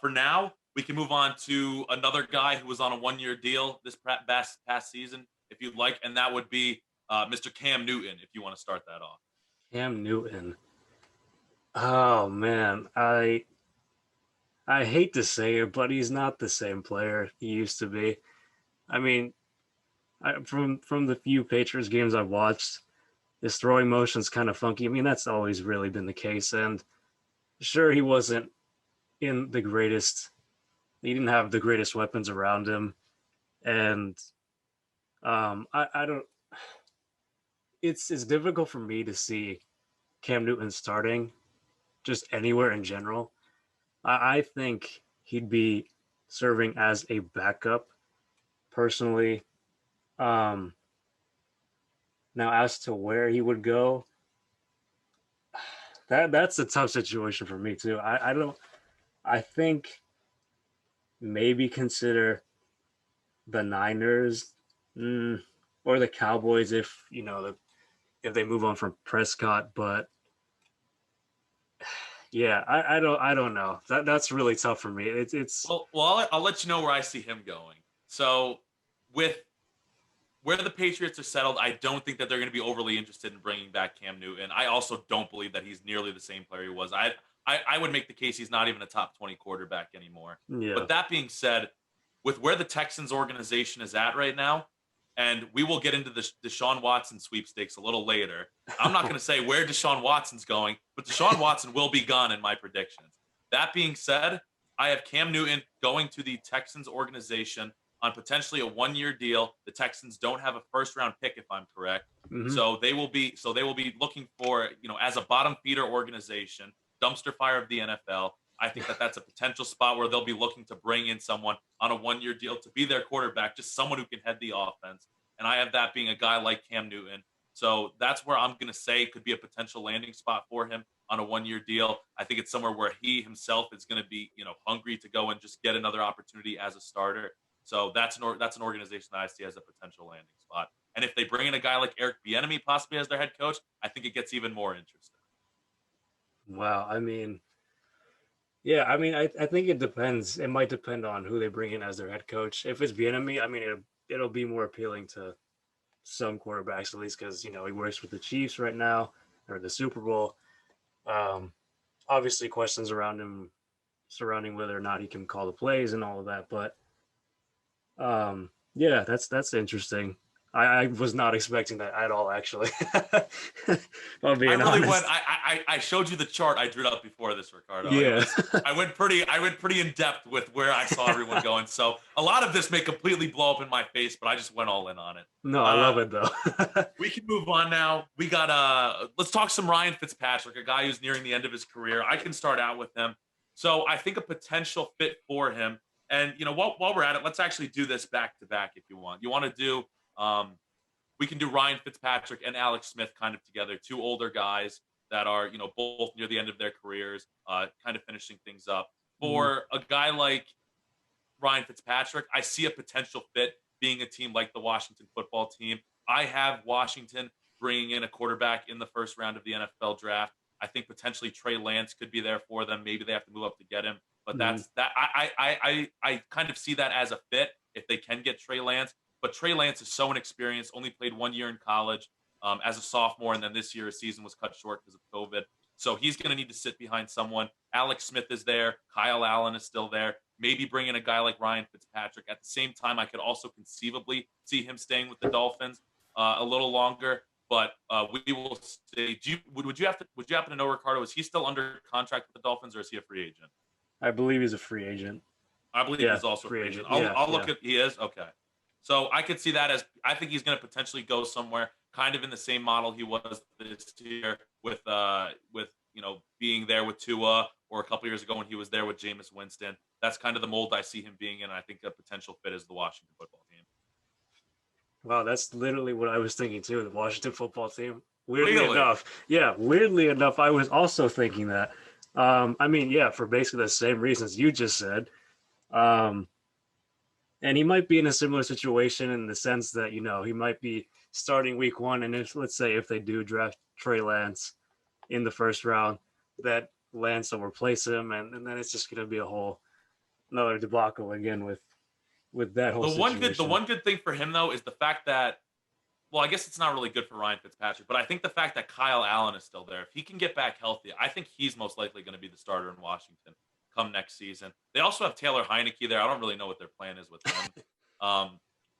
Speaker 1: For now, we can move on to another guy who was on a one-year deal this past season, if you'd like, and that would be Mr. Cam Newton, if you want to start that off.
Speaker 2: Cam Newton. Oh man, I hate to say it, but he's not the same player he used to be. I mean, from the few Patriots games I've watched, his throwing motion's kind of funky. I mean, that's always really been the case. And sure, he wasn't in the greatest. He didn't have the greatest weapons around him, and I don't. It's difficult for me to see Cam Newton starting just anywhere in general. I think he'd be serving as a backup personally. Um, Now, as to where he would go, that's a tough situation for me too. I don't. I think maybe consider the Niners or the Cowboys if if they move on from Prescott. But yeah, I don't know. That's really tough for me. It's
Speaker 1: Well, I'll let you know where I see him going. So, with where the Patriots are settled, I don't think that they're going to be overly interested in bringing back Cam Newton. I also don't believe that he's nearly the same player he was. I would make the case he's not even a top 20 quarterback anymore.
Speaker 2: yeah.
Speaker 1: But that being said, with where the Texans organization is at right now, and we will get into the Deshaun Watson sweepstakes a little later. I'm not going to say where Deshaun Watson's going, but Deshaun Watson will be gone in my predictions. That being said, I have Cam Newton going to the Texans organization on potentially a one-year deal. The Texans don't have a first-round pick, if I'm correct.
Speaker 2: Hmm.
Speaker 1: So they will be looking for, as a bottom feeder organization, dumpster fire of the NFL. I think that that's a potential spot where they'll be looking to bring in someone on a one-year deal to be their quarterback, just someone who can head the offense. And I have that being a guy like Cam Newton. So that's where I'm going to say could be a potential landing spot for him on a one-year deal. I think it's somewhere where he himself is going to be, hungry to go and just get another opportunity as a starter. So that's an organization that I see as a potential landing spot. And if they bring in a guy like Eric Bieniemy possibly as their head coach, I think it gets even more interesting.
Speaker 2: Wow. I mean, yeah. I mean, I think it depends. It might depend on who they bring in as their head coach. If it's Bieniemy, I mean, it'll be more appealing to some quarterbacks at least because he works with the Chiefs right now or the Super Bowl. Um, Obviously, questions around him surrounding whether or not he can call the plays and all of that. But yeah, that's interesting. I was not expecting that at all, actually. I'll
Speaker 1: I
Speaker 2: being
Speaker 1: really
Speaker 2: honest.
Speaker 1: went. I showed you the chart I drew up before this, Ricardo. It
Speaker 2: Yeah.
Speaker 1: was I went pretty in depth with where I saw everyone going. So a lot of this may completely blow up in my face, but I just went all in on it.
Speaker 2: No, I
Speaker 1: Uh,
Speaker 2: love it though.
Speaker 1: we can move on now. We got let's talk some Ryan Fitzpatrick, a guy who's nearing the end of his career. I can start out with him. So I think a potential fit for him. And while we're at it, let's actually do this back to back if you want. You want to do we can do Ryan Fitzpatrick and Alex Smith kind of together, two older guys that are, both near the end of their careers, kind of finishing things up.
Speaker 2: Mhm.
Speaker 1: For a guy like Ryan Fitzpatrick, I see a potential fit being a team like the Washington football team. I have Washington bringing in a quarterback in the first round of the NFL draft. I think potentially Trey Lance could be there for them. Maybe they have to move up to get him, but
Speaker 2: Mhm.
Speaker 1: that's that. I kind of see that as a fit if they can get Trey Lance. But Trey Lance is so inexperienced. Only played 1 year in college as a sophomore, and then this year his season was cut short because of COVID. So he's going to need to sit behind someone. Alex Smith is there. Kyle Allen is still there. Maybe bring in a guy like Ryan Fitzpatrick. At the same time, I could also conceivably see him staying with the Dolphins a little longer. But we will see. Would you happen to know, Ricardo? Is he still under contract with the Dolphins, or is he a free agent?
Speaker 2: I believe he's a free agent.
Speaker 1: I believe
Speaker 2: Yeah,
Speaker 1: he's also a
Speaker 2: free
Speaker 1: free agent.
Speaker 2: agent.
Speaker 1: I'll
Speaker 2: Yeah,
Speaker 1: I'll look
Speaker 2: yeah.
Speaker 1: at he is okay. So I could see that as I think he's going to potentially go somewhere kind of in the same model he was this year with being there with Tua, or a couple years ago when he was there with Jameis Winston. That's kind of the mold I see him being in. I think a potential fit is the Washington football team.
Speaker 2: Wow, that's literally what I was thinking too. The Washington football team.
Speaker 1: Really?
Speaker 2: Weirdly enough, I was also thinking that. I mean, yeah, for basically the same reasons you just said. Um, and he might be in a similar situation in the sense that he might be starting week one, and let's say if they do draft Trey Lance in the first round, that Lance will replace him, and then it's just going to be a whole another debacle again with that whole
Speaker 1: The
Speaker 2: situation.
Speaker 1: one good thing for him though is the fact that, well, I guess it's not really good for Ryan Fitzpatrick, but I think the fact that Kyle Allen is still there, if he can get back healthy, I think he's most likely going to be the starter in Washington come next season. They also have Taylor Heineke there. I don't really know what their plan is with him.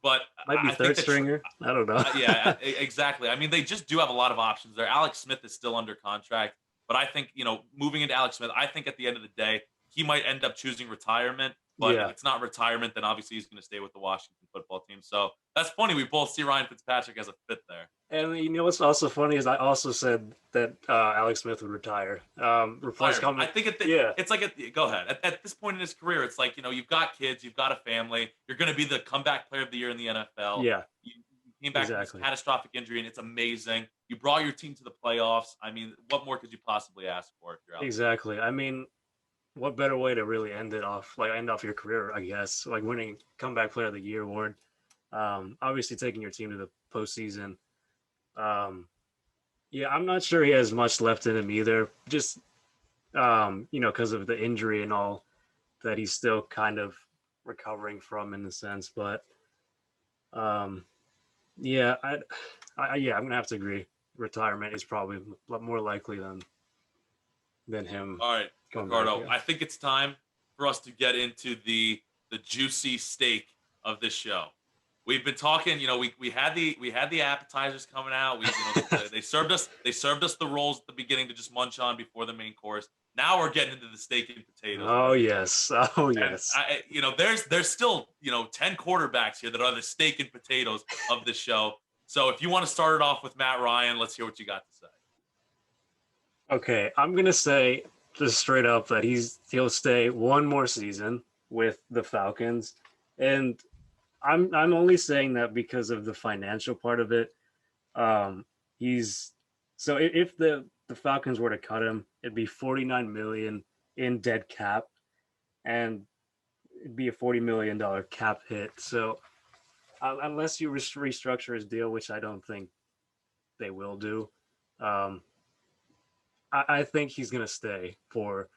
Speaker 1: But
Speaker 2: Might be
Speaker 1: I think
Speaker 2: third stringer. I don't know.
Speaker 1: yeah, exactly. I mean, they just do have a lot of options there. Alex Smith is still under contract, but I think, moving into Alex Smith, I think at the end of the day, he might end up choosing retirement. But
Speaker 2: Yeah.
Speaker 1: if it's not retirement, then obviously he's going to stay with the Washington football team. So that's funny. We both see Ryan Fitzpatrick as a fit there.
Speaker 2: And what's also funny is I also said that Alex Smith would retire. Replace
Speaker 1: I think it's like go ahead. At this point in his career, it's like, you've got kids, you've got a family, you're going to be the comeback player of the year in the NFL.
Speaker 2: Yeah,
Speaker 1: You came back from this catastrophic injury, and it's amazing. You brought your team to the playoffs. I mean, what more could you possibly ask for if you're out
Speaker 2: exactly. I mean, what better way to really end off your career, I guess, like winning comeback player of the year award. Obviously taking your team to the postseason. Yeah, I'm not sure he has much left in him either. Just because of the injury and all that he's still kind of recovering from in a sense. But yeah, I'm gonna have to agree. Retirement is probably more likely than him.
Speaker 1: All right, Ricardo, I think it's time for us to get into the juicy steak of this show. We've been talking, we had the appetizers coming out. They served us the rolls at the beginning to just munch on before the main course. Now we're getting into the steak and potatoes.
Speaker 2: Oh yes.
Speaker 1: There's still 10 quarterbacks here that are the steak and potatoes of the show. So if you want to start it off with Matt Ryan, let's hear what you got to say.
Speaker 2: Okay, I'm gonna say just straight up that he'll stay one more season with the Falcons, and I'm only saying that because of the financial part of it. If the Falcons were to cut him, it'd be $49 million in dead cap, and it'd be a $40 million cap hit. So unless you restructure his deal, which I don't think they will do, I think he's going to stay for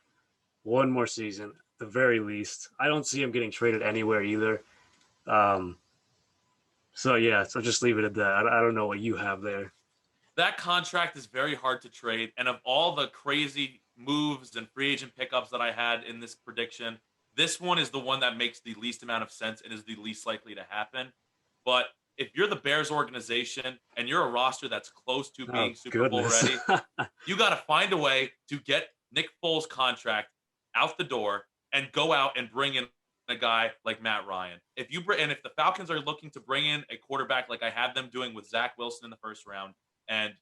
Speaker 2: one more season, at the very least. I don't see him getting traded anywhere either. So just leave it at that. I don't know what you have there.
Speaker 1: That contract is very hard to trade. And of all the crazy moves and free agent pickups that I had in this prediction, this one is the one that makes the least amount of sense and is the least likely to happen. But if you're the Bears organization and you're a roster that's close to being Super Bowl ready, you got to find a way to get Nick Foles' contract out the door and go out and bring in a guy like Matt Ryan. If the Falcons are looking to bring in a quarterback like I have them doing with Zach Wilson in the first round, and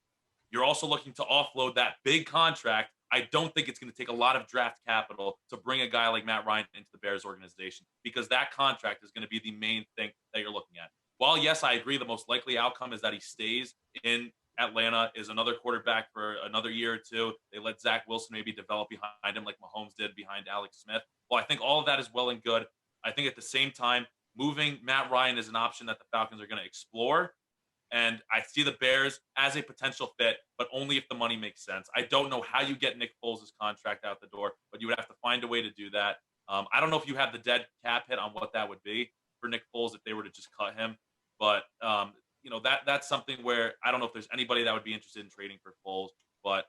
Speaker 1: you're also looking to offload that big contract, I don't think it's going to take a lot of draft capital to bring a guy like Matt Ryan into the Bears organization, because that contract is going to be the main thing that you're looking at. While, yes, I agree the most likely outcome is that he stays in Atlanta, is another quarterback for another year or two. They let Zach Wilson maybe develop behind him like Mahomes did behind Alex Smith. Well, I think all of that is well and good. I think at the same time, moving Matt Ryan is an option that the Falcons are going to explore. And I see the Bears as a potential fit, but only if the money makes sense. I don't know how you get Nick Foles' contract out the door, but you would have to find a way to do that. I don't know if you have the dead cap hit on what that would be for Nick Foles if they were to just cut him. But, that's something where I don't know if there's anybody that would be interested in trading for Foles, but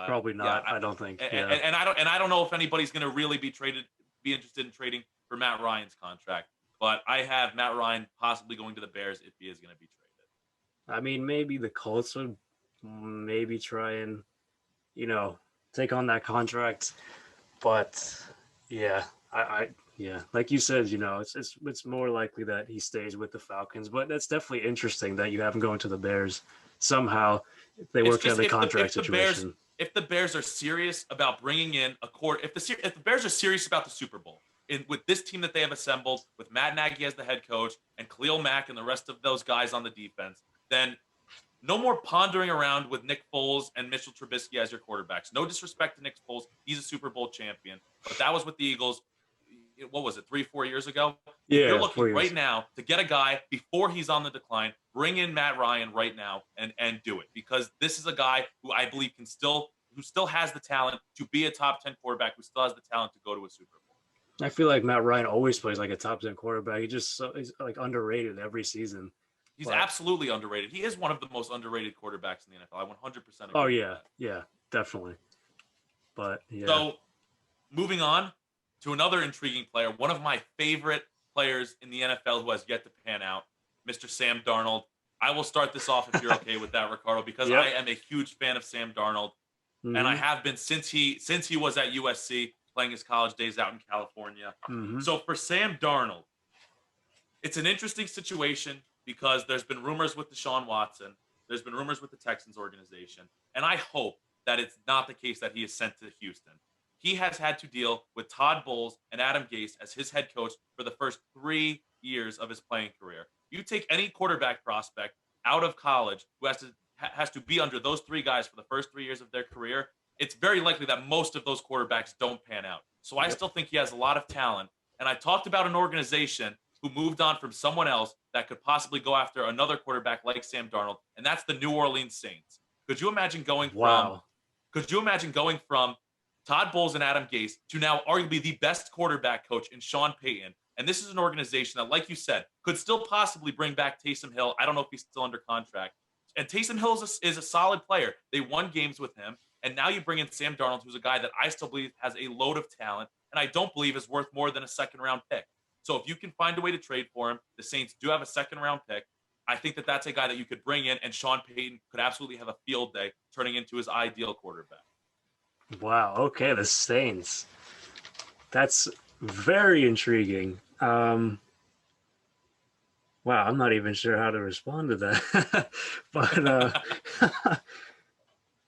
Speaker 2: probably not. I don't think.
Speaker 1: And I don't know if anybody's going to really be interested in trading for Matt Ryan's contract. But I have Matt Ryan possibly going to the Bears if he is going to be traded.
Speaker 2: I mean, maybe the Colts would maybe try and, take on that contract. But, yeah, Yeah, like you said, it's more likely that he stays with the Falcons, but that's definitely interesting that you have him going to the Bears somehow. If they
Speaker 1: It's
Speaker 2: work out
Speaker 1: just
Speaker 2: the contract situation.
Speaker 1: if the Bears are serious about bringing in a court, if the Bears are serious about the Super Bowl, with this team that they have assembled, with Matt Nagy as the head coach and Khalil Mack and the rest of those guys on the defense, then no more pondering around with Nick Foles and Mitchell Trubisky as your quarterbacks. No disrespect to Nick Foles. He's a Super Bowl champion. But that was with the Eagles, what was it, 3-4 years ago? You're
Speaker 2: Yeah,
Speaker 1: looking
Speaker 2: 4 years.
Speaker 1: right now to get a guy before he's on the decline, bring in Matt Ryan right now and do it. Because this is a guy who I believe who still has the talent to be a top 10 quarterback, who still has the talent to go to a Super Bowl.
Speaker 2: I feel like Matt Ryan always plays like a top 10 quarterback. He's like underrated every season.
Speaker 1: He's
Speaker 2: But
Speaker 1: absolutely underrated. He is one of the most underrated quarterbacks in the NFL. I 100%
Speaker 2: oh
Speaker 1: agree with
Speaker 2: yeah,
Speaker 1: that.
Speaker 2: yeah, definitely. But yeah.
Speaker 1: So, moving on to another intriguing player, one of my favorite players in the NFL who has yet to pan out, Mr. Sam Darnold. I will start this off if you're okay with that, Ricardo, because
Speaker 2: Yep.
Speaker 1: I am a huge fan of Sam Darnold, and I
Speaker 2: Mm-hmm.
Speaker 1: have been since he was at USC playing his college days out in California.
Speaker 2: Mm-hmm.
Speaker 1: So for Sam Darnold, it's an interesting situation because there's been rumors with Deshaun Watson. There's been rumors with the Texans organization. And I hope that it's not the case that he is sent to Houston. He has had to deal with Todd Bowles and Adam Gase as his head coach for the first 3 years of his playing career. You take any quarterback prospect out of college who has to be under those three guys for the first 3 years of their career, it's very likely that most of those quarterbacks don't pan out. So I still think he has a lot of talent. And I talked about an organization who moved on from someone else that could possibly go after another quarterback like Sam Darnold, and that's the New Orleans Saints. Could you imagine going from
Speaker 2: Wow.
Speaker 1: could you imagine going from Todd Bowles and Adam Gase to now arguably the best quarterback coach in Sean Payton? And this is an organization that, like you said, could still possibly bring back Taysom Hill. I don't know if he's still under contract. And Taysom Hill is a solid player. They won games with him. And now you bring in Sam Darnold, who's a guy that I still believe has a load of talent, and I don't believe is worth more than a second-round pick. So if you can find a way to trade for him, the Saints do have a second-round pick. I think that that's a guy that you could bring in, and Sean Payton could absolutely have a field day turning into his ideal quarterback.
Speaker 2: Wow. Okay, the Saints. That's very intriguing. Wow, I'm not even sure how to respond to that. But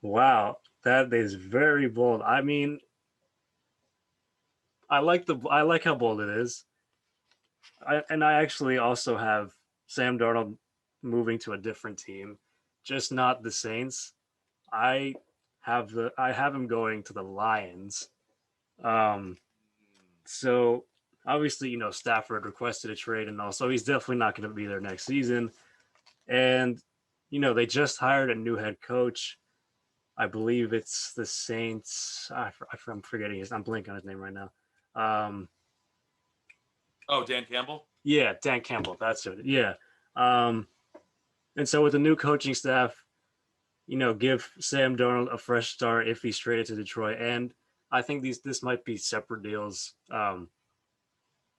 Speaker 2: wow, that is very bold. I mean, I like how bold it is. I actually also have Sam Darnold moving to a different team, just not the Saints. I I have him going to the Lions. Um, so obviously, Stafford requested a trade and all, so he's definitely not going to be there next season. And they just hired a new head coach. I believe it's the Saints. I'm forgetting I'm blanking on his name right now.
Speaker 1: Oh, Dan Campbell?
Speaker 2: Yeah, Dan Campbell. That's it. Yeah. And so with the new coaching staff, give Sam Darnold a fresh start if he's traded to Detroit. And I think this might be separate deals.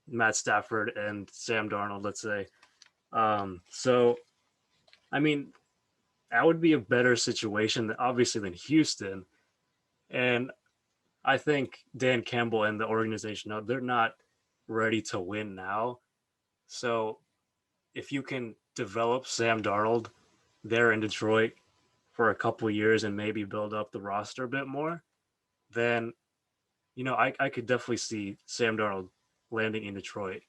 Speaker 2: Matt Stafford and Sam Darnold, let's say. So, I mean, that would be a better situation, obviously, than Houston. And I think Dan Campbell and the organization, they're not ready to win now. So if you can develop Sam Darnold there in Detroit for a couple years and maybe build up the roster a bit more, then I could definitely see Sam Darnold landing in Detroit.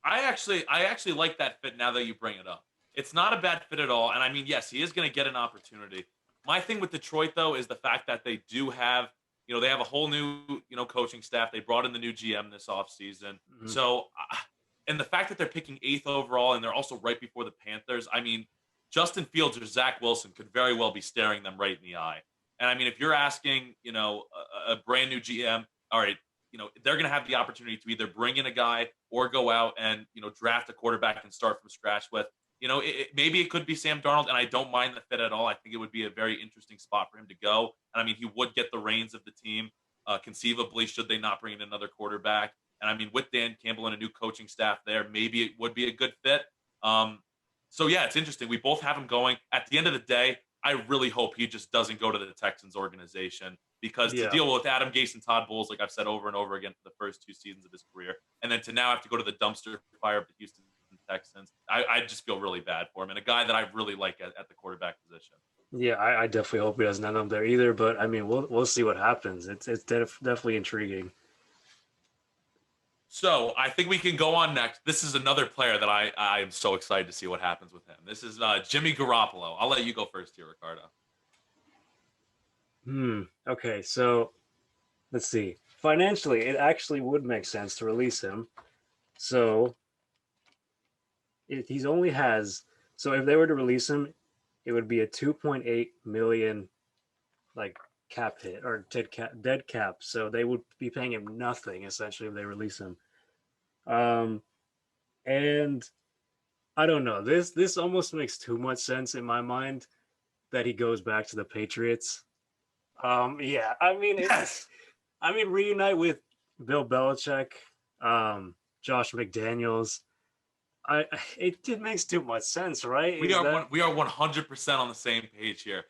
Speaker 1: I actually like that fit now that you bring it up. It's not a bad fit at all. And I mean, yes, he is going to get an opportunity. My thing with Detroit, though, is the fact that they do have, they have a whole new, coaching staff. They brought in the new GM this offseason.
Speaker 2: Mm-hmm.
Speaker 1: So, and the fact that they're picking 8th overall and they're also right before the Panthers, I mean, Justin Fields or Zach Wilson could very well be staring them right in the eye. And I mean, if you're asking, a brand new GM, all right, they're going to have the opportunity to either bring in a guy or go out and, draft a quarterback and start from scratch with. Maybe it could be Sam Darnold, and I don't mind the fit at all. I think it would be a very interesting spot for him to go. And I mean, he would get the reins of the team, conceivably, should they not bring in another quarterback. And I mean, with Dan Campbell and a new coaching staff there, maybe it would be a good fit. So yeah, it's interesting. We both have him going. At the end of the day, I really hope he just doesn't go to the Texans organization. because to
Speaker 2: Yeah.
Speaker 1: deal with Adam Gase and Todd Bowles, like I've said over and over again for the first 2 seasons of his career, and then to now have to go to the dumpster fire of the Houston Texans, I just feel really bad for him, and a guy that I really like at the quarterback position.
Speaker 2: Yeah, I definitely hope he doesn't end up there either. But I mean, we'll see what happens. It's definitely intriguing.
Speaker 1: So I think we can go on next. This is another player that I am so excited to see what happens with him. This is Jimmy Garoppolo. I'll let you go first here, Ricardo.
Speaker 2: Okay, so let's see. Financially, it actually would make sense to release him. So he's only has. So if they were to release him, it would be a 2.8 million like cap hit or dead cap. So they would be paying him nothing essentially if they release him. And I don't know. This almost makes too much sense in my mind that he goes back to the Patriots. Yeah, I mean,
Speaker 1: Yes.
Speaker 2: I mean, reunite with Bill Belichick, Josh McDaniels. It makes too much sense, right?
Speaker 1: We are 100% on the same page here.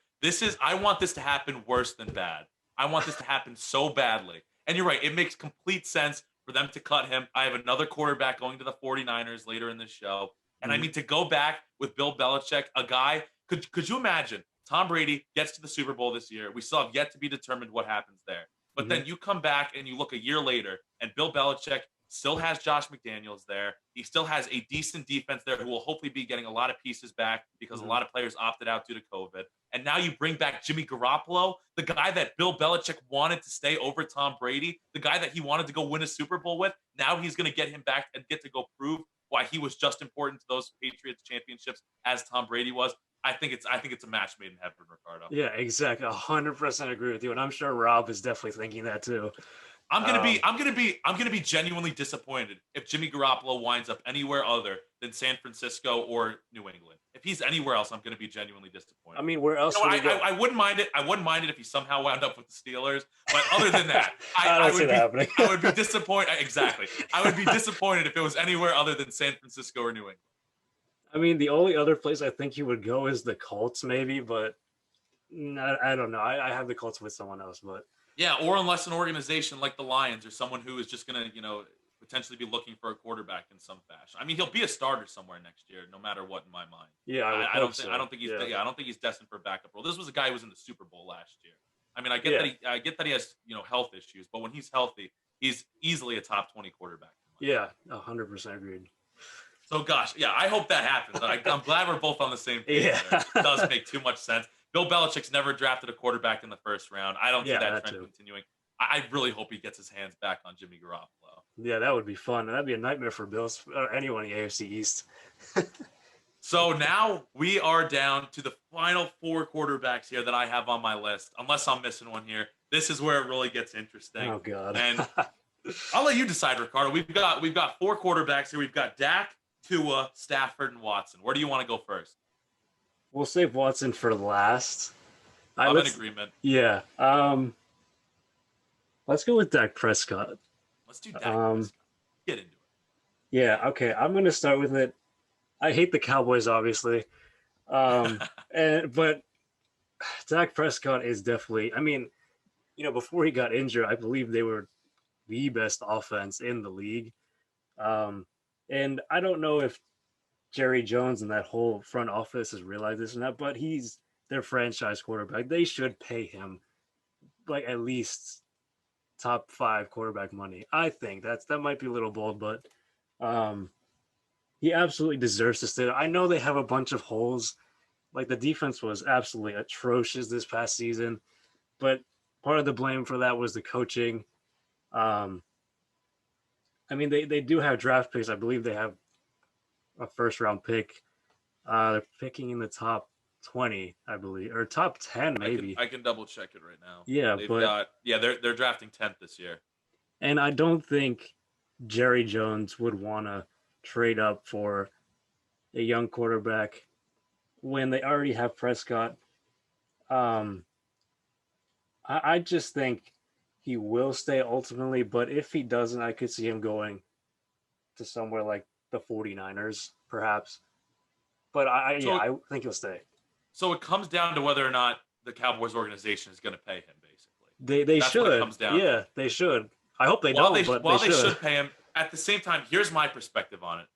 Speaker 1: I want this to happen worse than bad. I want this to happen so badly. And you're right, it makes complete sense for them to cut him. I have another quarterback going to the 49ers later in this show. And I mean, to go back with Bill Belichick, a guy, could you imagine Tom Brady gets to the Super Bowl this year? We still have yet to be determined what happens there. But then you come back and you look a year later, and Bill Belichick still has Josh McDaniels there. He still has a decent defense there who will hopefully be getting a lot of pieces back because a lot of players opted out due to COVID. And now you bring back Jimmy Garoppolo, the guy that Bill Belichick wanted to stay over Tom Brady, the guy that he wanted to go win a Super Bowl with. Now he's going to get him back and get to go prove why he was just important to those Patriots championships as Tom Brady was. I think it's a match made in heaven, Ricardo.
Speaker 2: Yeah, exactly. 100% agree with you, and I'm sure Rob is definitely thinking that too.
Speaker 1: I'm gonna be genuinely disappointed if Jimmy Garoppolo winds up anywhere other than San Francisco or New England. If he's anywhere else, I'm gonna be genuinely disappointed.
Speaker 2: I mean, where else?
Speaker 1: I wouldn't mind it. I wouldn't mind it if he somehow wound up with the Steelers. But other than that, I would be disappointed. Exactly. I would be disappointed if it was anywhere other than San Francisco or New England.
Speaker 2: I mean, the only other place I think he would go is the Colts, maybe, but I don't know. I have the Colts with someone else, but
Speaker 1: yeah, or unless an organization like the Lions or someone who is just going to, potentially be looking for a quarterback in some fashion. I mean, he'll be a starter somewhere next year, no matter what, in my mind.
Speaker 2: Yeah,
Speaker 1: I don't think he's destined for a backup role. This was a guy who was in the Super Bowl last year. I mean, I get that he has health issues, but when he's healthy, he's easily a top 20 quarterback.
Speaker 2: Yeah, 100% agreed.
Speaker 1: So, gosh, yeah, I hope that happens. I'm glad we're both on the same page.
Speaker 2: Yeah.
Speaker 1: It does make too much sense. Bill Belichick's never drafted a quarterback in the first round. I don't see that trend continuing. I really hope he gets his hands back on Jimmy Garoppolo.
Speaker 2: Yeah, that would be fun. That'd be a nightmare for Bills or anyone in the AFC East.
Speaker 1: So now we are down to the final 4 quarterbacks here that I have on my list. Unless I'm missing one here, this is where it really gets interesting.
Speaker 2: Oh God!
Speaker 1: And I'll let you decide, Ricardo. We've got 4 quarterbacks here. We've got Dak, Tua, Stafford, and Watson. Where do you want to go first?
Speaker 2: We'll save Watson for last.
Speaker 1: I'm in agreement.
Speaker 2: Yeah. Let's go with Dak Prescott.
Speaker 1: Let's do Dak Prescott. Get into it.
Speaker 2: Yeah. Okay. I'm going to start with it. I hate the Cowboys, obviously, but Dak Prescott is definitely. I mean, before he got injured, I believe they were the best offense in the league. And I don't know if Jerry Jones and that whole front office has realized this or not, but he's their franchise quarterback. They should pay him like at least top 5 quarterback money. I think that might be a little bold, but he absolutely deserves to stay. I know they have a bunch of holes. Like the defense was absolutely atrocious this past season, but part of the blame for that was the coaching. I mean, they do have draft picks. I believe they have a first-round pick. They're picking in the top 20, I believe, or top 10 maybe.
Speaker 1: I can double check it right now.
Speaker 2: Yeah,
Speaker 1: they're drafting 10th this year.
Speaker 2: And I don't think Jerry Jones would want to trade up for a young quarterback when they already have Prescott. I just think he will stay ultimately, but if he doesn't, I could see him going to somewhere like the 49ers, perhaps. But I think he'll stay.
Speaker 1: So it comes down to whether or not the Cowboys organization is going to pay him, basically.
Speaker 2: They
Speaker 1: That's what it
Speaker 2: should.
Speaker 1: comes down to.
Speaker 2: Yeah, they should. I hope they don't, but they
Speaker 1: While they
Speaker 2: should.
Speaker 1: should pay him, at the same time, here's my perspective on it.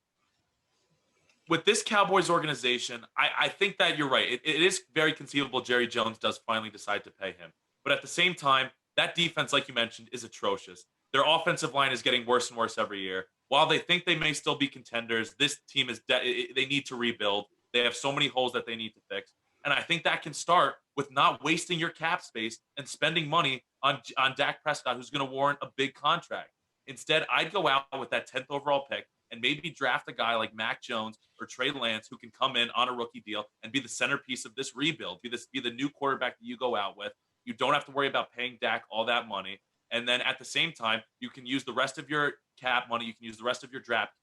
Speaker 1: With this Cowboys organization, I think that you're right. It is very conceivable Jerry Jones does finally decide to pay him. But at the same time, that defense, like you mentioned, is atrocious. Their offensive line is getting worse and worse every year. While they think they may still be contenders, this team they need to rebuild. They have so many holes that they need to fix. And I think that can start with not wasting your cap space and spending money on Dak Prescott, who's going to warrant a big contract. Instead, I'd go out with that 10th overall pick and maybe draft a guy like Mac Jones or Trey Lance who can come in on a rookie deal and be the centerpiece of this rebuild. Be the new quarterback that you go out with. You don't have to worry about paying Dak all that money. And then at the same time, you can use the rest of your cap money, you can use the rest of your draft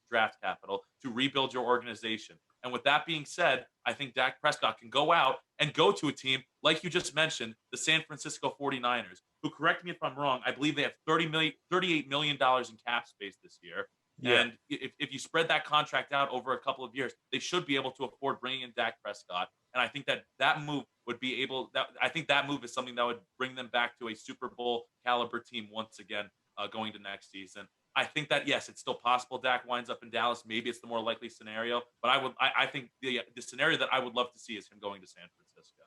Speaker 1: capital to rebuild your organization. And with that being said, I think Dak Prescott can go out and go to a team like you just mentioned, the San Francisco 49ers, who, correct me if I'm wrong, I believe they have $38 million in cap space this year. Yeah. And if you spread that contract out over a couple of years, they should be able to afford bringing in Dak Prescott. And I think that move would be able. I think that move is something that would bring them back to a Super Bowl caliber team once again going to next season. I think that yes, it's still possible Dak winds up in Dallas. Maybe it's the more likely scenario, but I think the scenario that I would love to see is him going to San Francisco.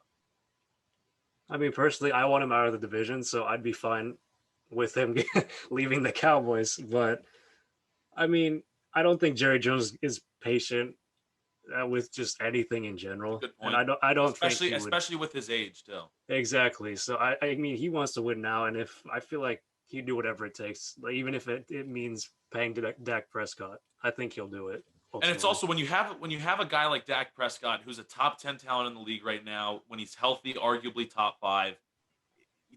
Speaker 2: I mean, personally, I want him out of the division, so I'd be fine with him leaving the Cowboys. But I mean, I don't think Jerry Jones is patient with just anything in general.
Speaker 1: Good point.
Speaker 2: And I don't
Speaker 1: especially with his age too.
Speaker 2: Exactly. So I mean, he wants to win now, and if I feel like he'd do whatever it takes, like even if it means paying Dak Prescott, I think he'll do it.
Speaker 1: Ultimately. And it's also when you have a guy like Dak Prescott, who's a top 10 talent in the league right now, when he's healthy, arguably top 5,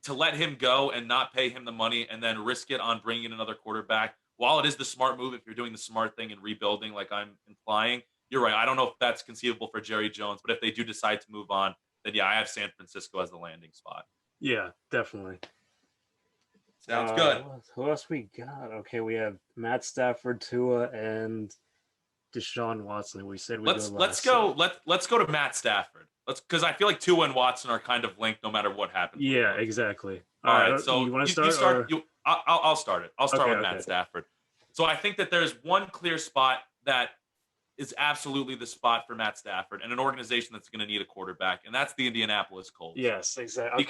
Speaker 1: to let him go and not pay him the money and then risk it on bringing in another quarterback, while it is the smart move if you're doing the smart thing and rebuilding, like I'm implying, you're right. I don't know if that's conceivable for Jerry Jones, but if they do decide to move on, then yeah, I have San Francisco as the landing spot.
Speaker 2: Yeah, definitely.
Speaker 1: Sounds good.
Speaker 2: Who else we got? Okay, we have Matt Stafford, Tua, and Deshaun Watson. We said
Speaker 1: let's go to Matt Stafford. Because I feel like Tua and Watson are kind of linked no matter what happens.
Speaker 2: Yeah, exactly.
Speaker 1: All right, so you want to start? I'll start it. I'll start with Matt Stafford. So I think that there's one clear spot that is absolutely the spot for Matt Stafford and an organization that's going to need a quarterback, and that's the Indianapolis Colts.
Speaker 2: Yes, exactly.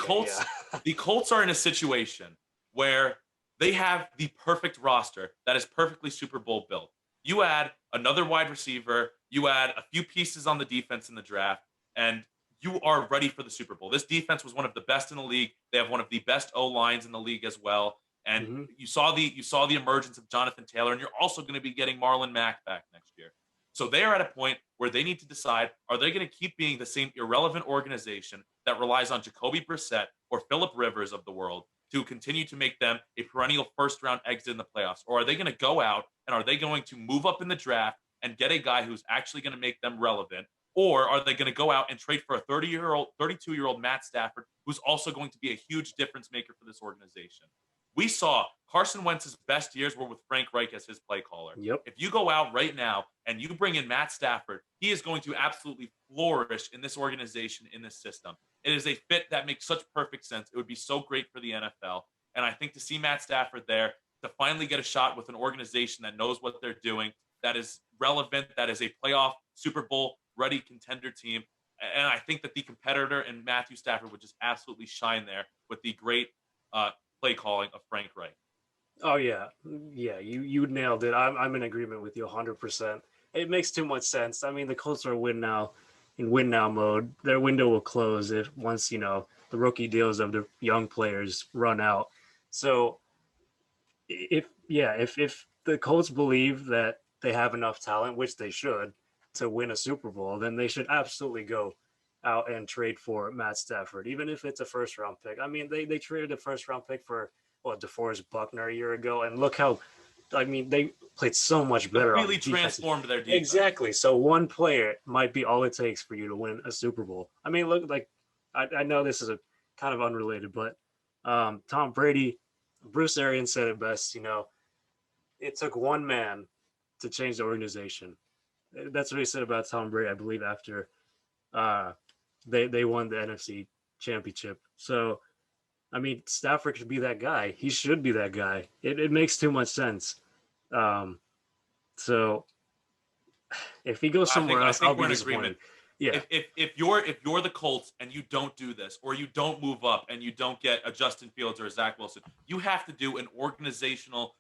Speaker 1: The Colts are in a situation where they have the perfect roster that is perfectly Super Bowl built. You add another wide receiver, you add a few pieces on the defense in the draft, and you are ready for the Super Bowl. This defense was one of the best in the league. They have one of the best O-lines in the league as well. And you saw the emergence of Jonathan Taylor, and you're also going to be getting Marlon Mack back next year. So they are at a point where they need to decide, are they going to keep being the same irrelevant organization that relies on Jacoby Brissett or Phillip Rivers of the world to continue to make them a perennial first-round exit in the playoffs? Or are they going to go out and are they going to move up in the draft and get a guy who's actually going to make them relevant? Or are they going to go out and trade for a 32-year-old Matt Stafford, who's also going to be a huge difference maker for this organization? We saw Carson Wentz's best years were with Frank Reich as his play caller.
Speaker 2: Yep.
Speaker 1: If you go out right now and you bring in Matt Stafford, he is going to absolutely flourish in this organization, in this system. It is a fit that makes such perfect sense. It would be so great for the NFL. And I think to see Matt Stafford there, to finally get a shot with an organization that knows what they're doing, that is relevant, that is a playoff Super Bowl ready contender team. And I think that the competitor and Matthew Stafford would just absolutely shine there with the great play calling of Frank Reich.
Speaker 2: Oh yeah, you nailed it. I'm in agreement with you 100%. It makes too much sense. I mean, the Colts are in win now mode. Their window will close once the rookie deals of the young players run out. So if the Colts believe that they have enough talent, which they should, to win a Super Bowl, then they should absolutely go out and trade for Matt Stafford, even if it's a first-round pick. I mean, they traded a first-round pick for DeForest Buckner a year ago, and look how, they played so much better.
Speaker 1: Really transformed their defense.
Speaker 2: Exactly. So one player might be all it takes for you to win a Super Bowl. I mean, look, I know this is a kind of unrelated, but Tom Brady, Bruce Arians said it best. It took one man to change the organization. That's what he said about Tom Brady, I believe, after they won the NFC championship. So I mean, Stafford could be that guy. He should be that guy. It makes too much sense. Um, so if he goes somewhere
Speaker 1: I
Speaker 2: else, I'll
Speaker 1: think
Speaker 2: be
Speaker 1: we're in agreement.
Speaker 2: disappointed. Yeah,
Speaker 1: If you're the Colts and you don't do this, or you don't move up and you don't get a Justin Fields or a Zach Wilson, you have to do an organizational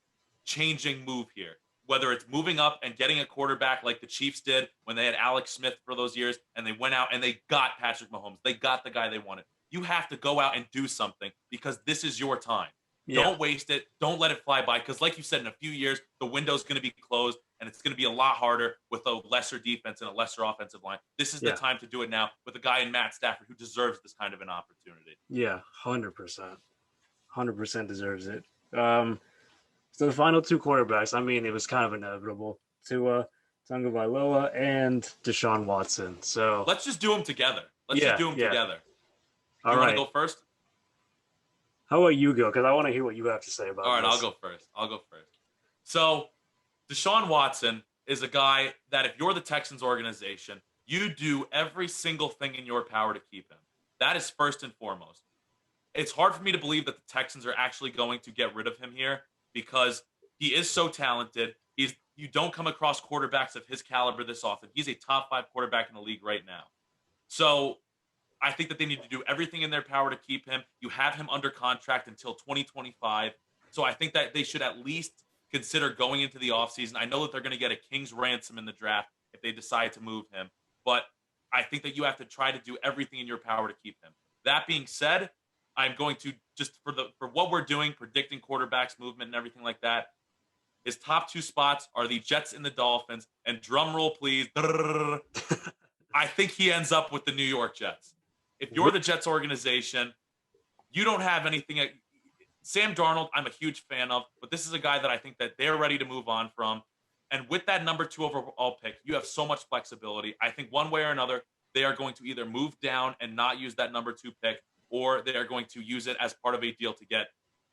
Speaker 1: changing move here. Whether it's moving up and getting a quarterback like the Chiefs did when they had Alex Smith for those years, and they went out and they got Patrick Mahomes, they got the guy they wanted. You have to go out and do something because this is your time.
Speaker 2: yeah,
Speaker 1: Don't waste it. Don't let it fly by. Because, like you said, in a few years, the window's going to be closed and it's going to be a lot harder with a lesser defense and a lesser offensive line. This is the
Speaker 2: yeah,
Speaker 1: time to do it now with a guy in Matt Stafford who deserves this kind of an opportunity.
Speaker 2: yeah. 100% deserves it. So the final two quarterbacks, I mean, it was kind of inevitable to Tagovailoa and Deshaun Watson. So
Speaker 1: Let's just do them together. Let's just
Speaker 2: yeah,
Speaker 1: do them
Speaker 2: yeah.
Speaker 1: together.
Speaker 2: All
Speaker 1: You want to
Speaker 2: right.
Speaker 1: go first?
Speaker 2: How about you go? Because I want to hear what you have to say about
Speaker 1: All right,
Speaker 2: this.
Speaker 1: I'll go first. So, Deshaun Watson is a guy that if you're the Texans organization, you do every single thing in your power to keep him. That is first and foremost. It's hard for me to believe that the Texans are actually going to get rid of him here because he is so talented. You don't come across quarterbacks of his caliber this often. He's a top 5 quarterback in the league right now. So I think that they need to do everything in their power to keep him. You have him under contract until 2025. So I think that they should at least consider going into the offseason. I know that they're going to get a king's ransom in the draft if they decide to move him, but I think that you have to try to do everything in your power to keep him. That being said, I'm going to just for what we're doing, predicting quarterbacks movement and everything like that. His top 2 spots are the Jets and the Dolphins, and drum roll please. I think he ends up with the New York Jets. If you're the Jets organization, you don't have anything. Sam Darnold, I'm a huge fan of, but this is a guy that I think that they're ready to move on from. And with that number 2 overall pick, you have so much flexibility. I think one way or another, they are going to either move down and not use that number 2 pick, or they are going to use it as part of a deal to get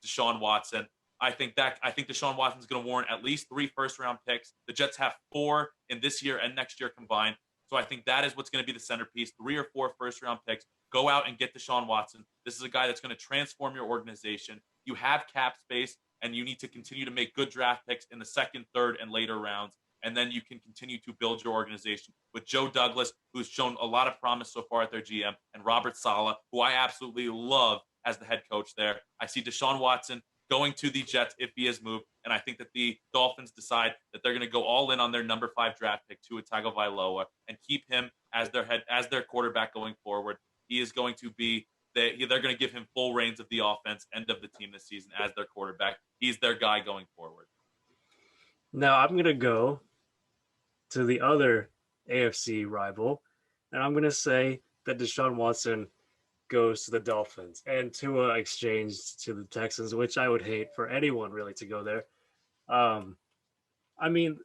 Speaker 1: Deshaun Watson. I think Deshaun Watson is going to warrant at least 3 first-round picks. The Jets have 4 in this year and next year combined. So I think that is what's going to be the centerpiece. 3 or 4 first-round picks. Go out and get Deshaun Watson. This is a guy that's going to transform your organization. You have cap space, and you need to continue to make good draft picks in the second, third, and later rounds. And then you can continue to build your organization with Joe Douglas, who's shown a lot of promise so far at their GM, and Robert Saleh, who I absolutely love as the head coach there. I see Deshaun Watson going to the Jets if he is moved, and I think that the Dolphins decide that they're going to go all in on their number 5 draft pick, Tua Tagovailoa, and keep him as their quarterback going forward. He is going to be they're going to give him full reins of the offense and of the team this season as their quarterback. He's their guy going forward.
Speaker 2: Now I'm going to go to the other AFC rival, and I'm going to say that Deshaun Watson goes to the Dolphins and Tua exchanged to the Texans, which I would hate for anyone really to go there. I mean,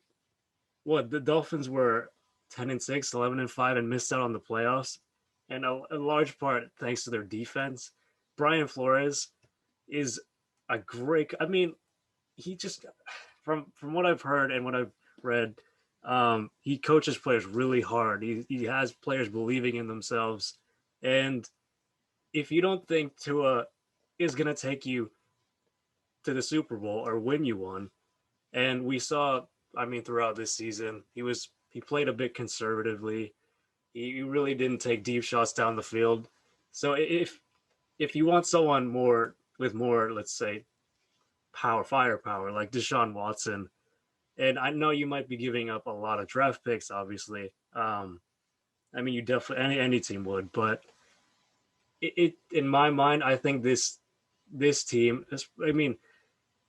Speaker 2: the Dolphins were 10-6, 11-5, and missed out on the playoffs, and a large part thanks to their defense. Brian Flores is a great. I mean, he just from what I've heard and what I've read, he coaches players really hard. He has players believing in themselves, and if you don't think Tua is going to take you to the Super Bowl or win you one, and we saw, I mean, throughout this season, he played a bit conservatively. He really didn't take deep shots down the field. So if you want someone with more, let's say, firepower, like Deshaun Watson, and I know you might be giving up a lot of draft picks, obviously. I mean, you definitely any team would, but it in my mind, I think this team. I mean,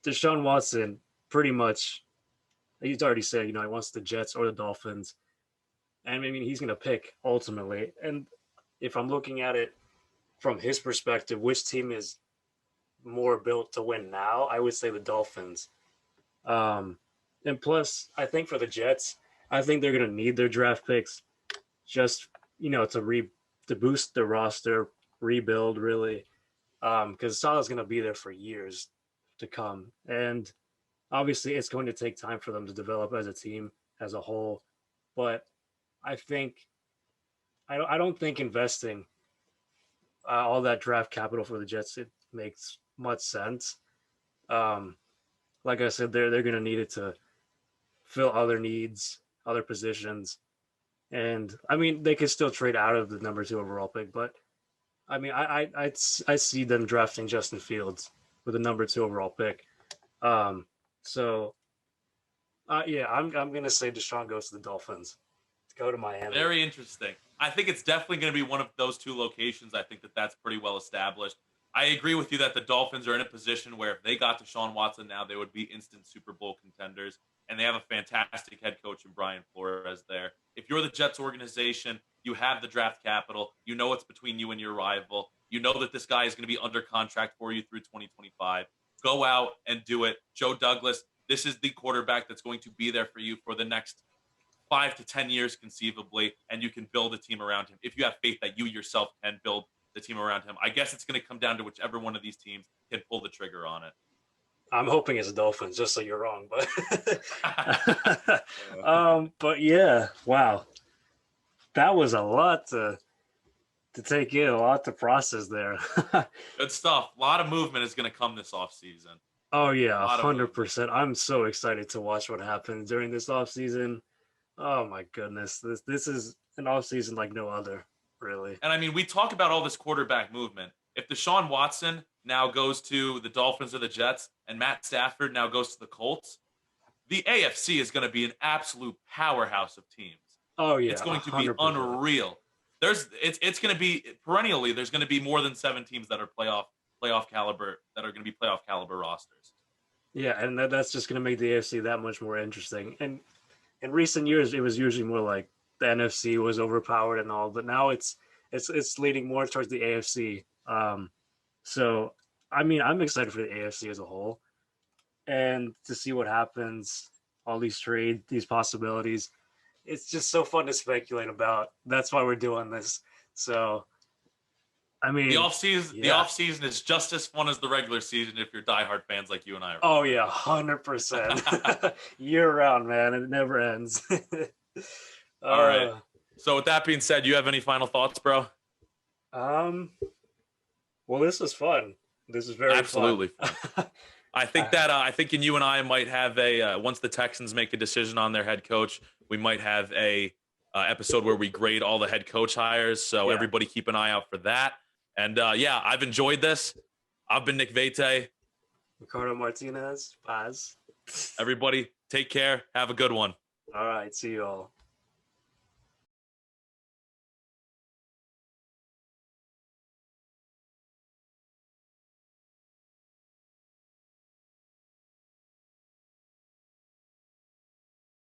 Speaker 2: Deshaun Watson pretty much. He's already said, he wants the Jets or the Dolphins, and I mean, he's going to pick ultimately. And if I'm looking at it from his perspective, which team is more built to win now, I would say the Dolphins. And plus, I think for the Jets, I think they're going to need their draft picks just, to boost the roster, rebuild really, because Salah's going to be there for years to come. And obviously, it's going to take time for them to develop as a team, as a whole. But I don't think investing all that draft capital for the Jets, makes much sense. Um, like I said, they're going to need it to fill other needs, other positions. And I mean, they could still trade out of the number 2 overall pick, but I mean, I see them drafting Justin Fields with the number 2 overall pick. So yeah, I'm gonna say Deshaun goes to the Dolphins. Go to Miami.
Speaker 1: Very interesting. I think it's definitely going to be one of those two locations. I think that that's pretty well established. I agree with you that the Dolphins are in a position where if they got Deshaun Watson now, they would be instant Super Bowl contenders. And they have a fantastic head coach in Brian Flores there. If you're the Jets organization, you have the draft capital. You know what's between you and your rival. You know that this guy is going to be under contract for you through 2025. Go out and do it. Joe Douglas, this is the quarterback that's going to be there for you for the next 5 to 10 years conceivably, and you can build a team around him if you have faith that you yourself can build the team around him. I guess it's going to come down to whichever one of these teams can pull the trigger on it.
Speaker 2: I'm hoping it's the Dolphins, just so you're wrong, but yeah, wow, that was a lot to take in, a lot to process there.
Speaker 1: Good stuff. A lot of movement is going to come this offseason.
Speaker 2: Oh yeah, 100%. I'm so excited to watch what happens during this offseason. Oh my goodness, this is an offseason like no other, really.
Speaker 1: And I mean, we talk about all this quarterback movement. If Deshaun Watson now goes to the Dolphins or the Jets, and Matt Stafford now goes to the Colts, the AFC is going to be an absolute powerhouse of teams.
Speaker 2: Oh yeah,
Speaker 1: it's going
Speaker 2: 100%.
Speaker 1: to be unreal. It's going to be perennially. There's going to be more than 7 teams that are playoff caliber that are going to be playoff caliber rosters.
Speaker 2: Yeah, and that's just going to make the AFC that much more interesting. And in recent years, it was usually more like the NFC was overpowered and all, but now it's leading more towards the AFC. So I mean, I'm excited for the AFC as a whole, and to see what happens, all these trades, these possibilities. It's just so fun to speculate about. That's why we're doing this. So, I mean,
Speaker 1: the offseason is just as fun as the regular season if you're diehard fans like you and I are.
Speaker 2: Oh yeah, 100%. Year round, man. It never ends.
Speaker 1: All right. So with that being said, you have any final thoughts, bro?
Speaker 2: Well, this was fun. This is very
Speaker 1: absolutely fun. I think that I think you and I might have a once the Texans make a decision on their head coach, we might have a episode where we grade all the head coach hires. So everybody keep an eye out for that. And yeah, I've enjoyed this. I've been Nick Vete.
Speaker 2: Ricardo Martinez. Paz.
Speaker 1: Everybody, take care. Have a good one.
Speaker 2: All right. See you all.